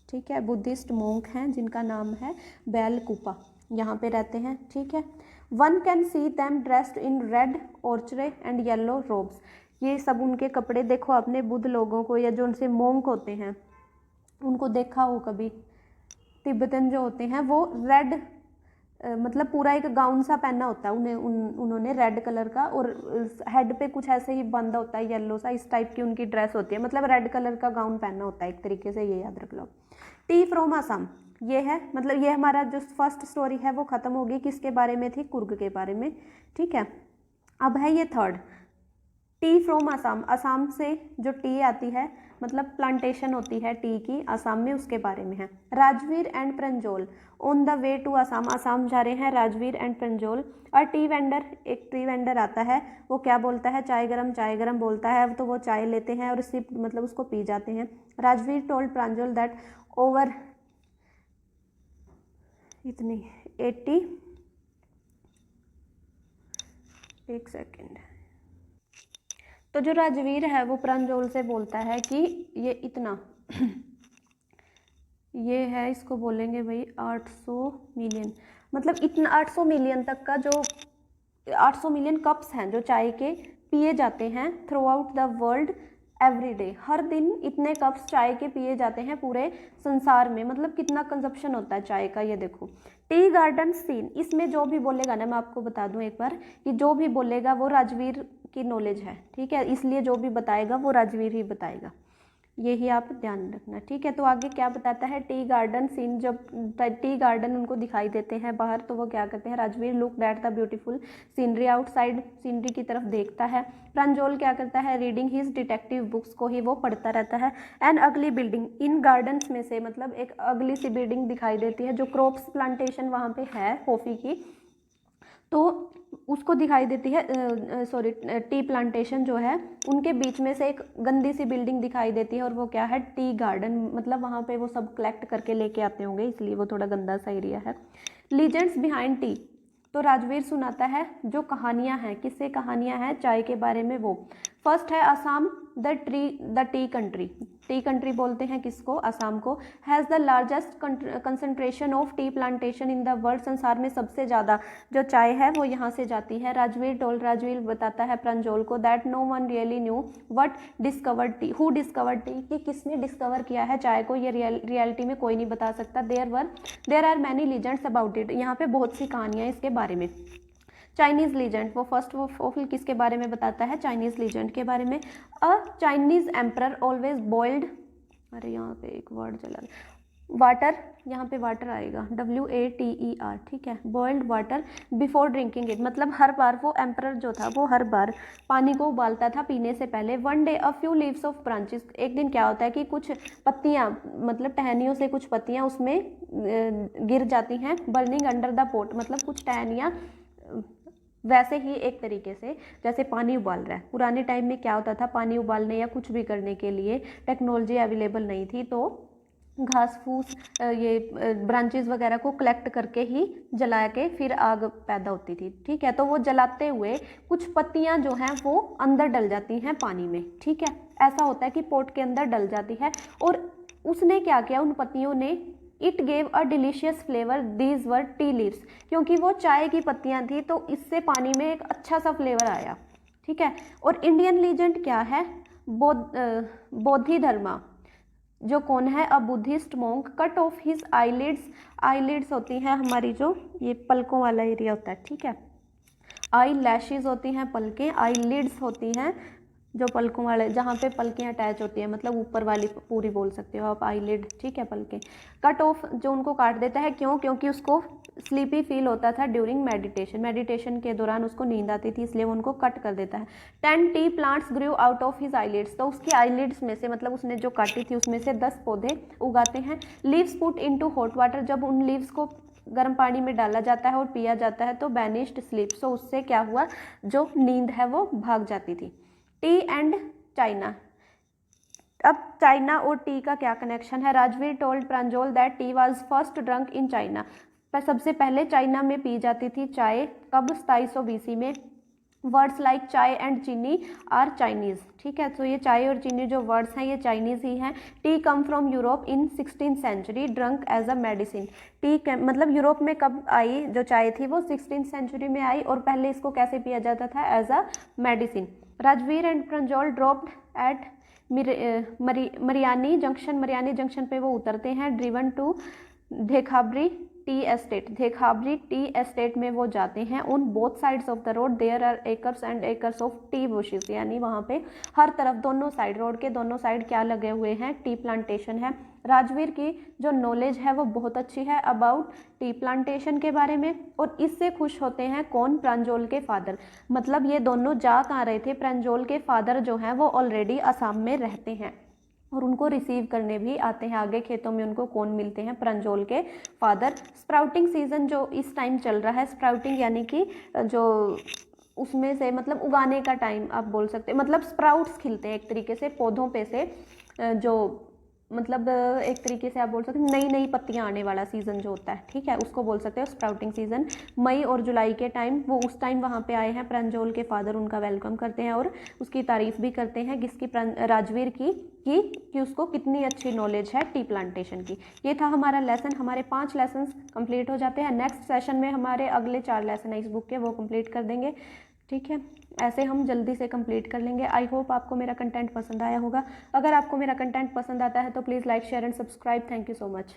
ठीक है। बुद्धिस्ट मोंक हैं जिनका नाम है बैलकुपा, यहाँ पे रहते हैं, ठीक है। One can see them dressed in red ochre and yellow robes, ये सब उनके कपड़े देखो अपने बुद्ध लोगों को, या जो उनसे मोंक होते हैं उनको देखा हो कभी, तिब्बतन जो होते हैं वो रेड मतलब पूरा एक गाउन सा पहना होता है उन्होंने रेड कलर का, और हेड पे कुछ ऐसे ही बांधा होता है येलो सा, इस टाइप की उनकी ड्रेस होती है, मतलब रेड कलर का गाउन पहनना होता है एक तरीके से, ये याद रख लो। टी फ्रॉम असम, ये है मतलब ये हमारा जो फर्स्ट स्टोरी है वो ख़त्म होगी, किसके बारे में थी, कुर्ग के बारे में, ठीक है। अब है ये third, T from Assam, Assam से जो टी आती है मतलब प्लांटेशन होती है टी की असम में, उसके बारे में है। Rajvir and Pranjol on the way to Assam, Assam जा रहे हैं राजवीर एंड प्रंजोल। और टी वेंडर, एक टी वेंडर आता है, वो क्या बोलता है, चाय गरम बोलता है, तो वो चाय लेते हैं और सिप मतलब उसको पी जाते हैं। Rajveer told Pranjol that over इतनी 80, एक सेकेंड, तो जो राजवीर है वो प्रांजोल से बोलता है कि ये इतना ये है, इसको बोलेंगे भाई 800 मिलियन, मतलब इतना 800 मिलियन तक का जो 800 मिलियन कप्स हैं जो चाय के पिए जाते हैं throughout the world every day, हर दिन इतने कप्स चाय के पिए जाते हैं पूरे संसार में, मतलब कितना कंजप्शन होता है चाय का, ये देखो। टी गार्डन सीन, इसमें जो भी बोलेगा ना, मैं आपको बता दूं एक बार कि जो भी बोलेगा वो राजवीर की नॉलेज है, ठीक है, इसलिए जो भी बताएगा वो राजवीर ही बताएगा, यही आप ध्यान रखना, ठीक है। तो आगे क्या बताता है, टी गार्डन सीन, जब टी गार्डन उनको दिखाई देते हैं बाहर तो वो क्या करते हैं, Rajveer look that the beautiful scenery outside, scenery की तरफ देखता है। प्रांजोल क्या करता है, रीडिंग हिज डिटेक्टिव बुक्स को ही वो पढ़ता रहता है। एन अगली बिल्डिंग, इन गार्डन्स में से मतलब एक अगली सी बिल्डिंग दिखाई देती है, जो क्रॉप्स प्लांटेशन वहाँ पे है कॉफ़ी की, तो उसको दिखाई देती है, सॉरी टी प्लांटेशन जो है उनके बीच में से एक गंदी सी बिल्डिंग दिखाई देती है, और वो क्या है, टी गार्डन, मतलब वहाँ पे वो सब कलेक्ट करके लेके आते होंगे, इसलिए वो थोड़ा गंदा सा एरिया है। लीजेंड्स बिहाइंड टी, तो राजवीर सुनाता है जो कहानियाँ हैं, किससे कहानियाँ हैं, चाय के बारे में वो। फर्स्ट है Assam the T country, T country बोलते हैं किसको, असम को। Has the largest concentration of tea plantation in the world, संसार में सबसे ज़्यादा जो चाय है वो यहाँ से जाती है। राजवीर बताता है प्रांजोल को that no one really knew what discovered tea, who discovered tea, कि किसने डिस्कवर किया है चाय को, ये रियलिटी में कोई नहीं बता सकता। There are many legends about it, यहाँ पे बहुत सी कहानियाँ इसके बारे में। चाइनीज़ लीजेंड, वो फर्स्ट ऑफ किसके बारे में बताता है, चाइनीज़ लीजेंड के बारे में। A Chinese emperor always boiled, अरे यहाँ पे एक वर्ड चला, वाटर, यहाँ पे वाटर आएगा, WATER, ठीक है, boiled water before drinking it, मतलब हर बार वो एम्परर जो था वो हर बार पानी को उबालता था पीने से पहले। One day a few leaves of branches, एक दिन क्या होता है कि कुछ पत्तियाँ, मतलब टहनियों से कुछ पत्तियाँ उसमें गिर जाती हैं, बर्निंग अंडर द पोट, मतलब कुछ टहनियाँ वैसे ही एक तरीके से जैसे पानी उबाल रहा है। पुराने टाइम में क्या होता था, पानी उबालने या कुछ भी करने के लिए टेक्नोलॉजी अवेलेबल नहीं थी, तो घास फूस ये ब्रांचेस वगैरह को कलेक्ट करके ही जला के फिर आग पैदा होती थी, ठीक है। तो वो जलाते हुए कुछ पत्तियां जो हैं वो अंदर डल जाती हैं पानी में, ठीक है, ऐसा होता है कि पोट के अंदर डल जाती है। और उसने क्या किया, उन पत्तियों ने, it gave a delicious flavour, these were tea leaves, क्योंकि वो चाय की पत्तियां थी तो इससे पानी में एक अच्छा सा फ्लेवर आया, ठीक है। और इंडियन लीजेंड क्या है, बोधिधर्मा, जो कौन है, a Buddhist monk cut off his eyelids, eyelids होती हैं हमारी जो ये पलकों वाला एरिया होता है, ठीक है, आई लैशेज होती हैं पलकें, आईलिड्स होती हैं जो पलकों वाले, जहाँ पे पलकें अटैच होती है, मतलब ऊपर वाली पूरी बोल सकते हो आप, आईलिड, ठीक है, पलकें। कट ऑफ, जो उनको काट देता है, क्यों? क्योंकि उसको स्लीपी फील होता था ड्यूरिंग मेडिटेशन, मेडिटेशन के दौरान उसको नींद आती थी, इसलिए वो उनको कट कर देता है। 10 T plants Guru out of his eyelids, तो उसकी आईलिड्स में से, मतलब उसने जो काटी थी उसमें से 10 पौधे उगाते हैं। Leaves put into hot water, जब उन लीव्स को गर्म पानी में डाला जाता है और पिया जाता है तो बैनिश्ड स्लीप, सो उससे क्या हुआ, जो नींद है वो भाग जाती थी। टी एंड चाइना, अब चाइना और टी का क्या कनेक्शन है? Rajvir told Pranjol that tea was first drunk in China, पर सबसे पहले चाइना में पी जाती थी चाय, कब? 2700 BC में। वर्ड्स लाइक चाय एंड चीनी आर चाइनीज़, ठीक है, तो ये चाय और चीनी जो वर्ड्स हैं ये चाइनीज़ ही हैं। Tea come from Europe in 16th century, drunk as a medicine, tea मतलब यूरोप में कब आई जो चाय थी, वो 16th सेंचुरी में आई, और पहले इसको कैसे पिया जाता था? As a medicine. Rajvir and Pranjol dropped at Mariani junction पे वो उतरते हैं, driven to Dhekiabari tea estate, Dhekiabari tea estate में वो जाते हैं। On both sides of the road there are acres and acres of tea bushes, यानी वहाँ पे हर तरफ, दोनों साइड, रोड के दोनों साइड क्या लगे हुए हैं? टी प्लांटेशन है। राजवीर की जो नॉलेज है वो बहुत अच्छी है अबाउट टी प्लांटेशन के बारे में, और इससे खुश होते हैं कौन? प्रांजोल के फादर, मतलब ये दोनों जा कहाँ रहे थे? प्रांजोल के फादर जो हैं वो ऑलरेडी असम में रहते हैं और उनको रिसीव करने भी आते हैं। आगे खेतों में उनको कौन मिलते हैं? प्रांजोल के फादर। स्प्राउटिंग सीजन जो इस टाइम चल रहा है, स्प्राउटिंग यानी कि जो उसमें से, मतलब उगाने का टाइम आप बोल सकते हैं, मतलब स्प्राउट्स खिलते हैं एक तरीके से पौधों पे से, जो मतलब एक तरीके से आप बोल सकते हैं नई नई पत्तियां आने वाला सीज़न जो होता है, ठीक है, उसको बोल सकते हो स्प्राउटिंग सीज़न। मई और जुलाई के टाइम वो उस टाइम वहाँ पे आए हैं प्रांजोल के फादर, उनका वेलकम करते हैं और उसकी तारीफ़ भी करते हैं, किसकी? राजवीर की, कि उसको कितनी अच्छी नॉलेज है टी प्लांटेशन की। ये था हमारा लेसन, हमारे 5 लेसन्स कंप्लीट हो जाते हैं। नेक्स्ट सेशन में हमारे अगले 4 लेसन है इस बुक के, वो कंप्लीट कर देंगे, ठीक है, ऐसे हम जल्दी से कंप्लीट कर लेंगे। आई होप आपको मेरा कंटेंट पसंद आया होगा। अगर आपको मेरा कंटेंट पसंद आता है तो please like, share and subscribe. Thank you so much.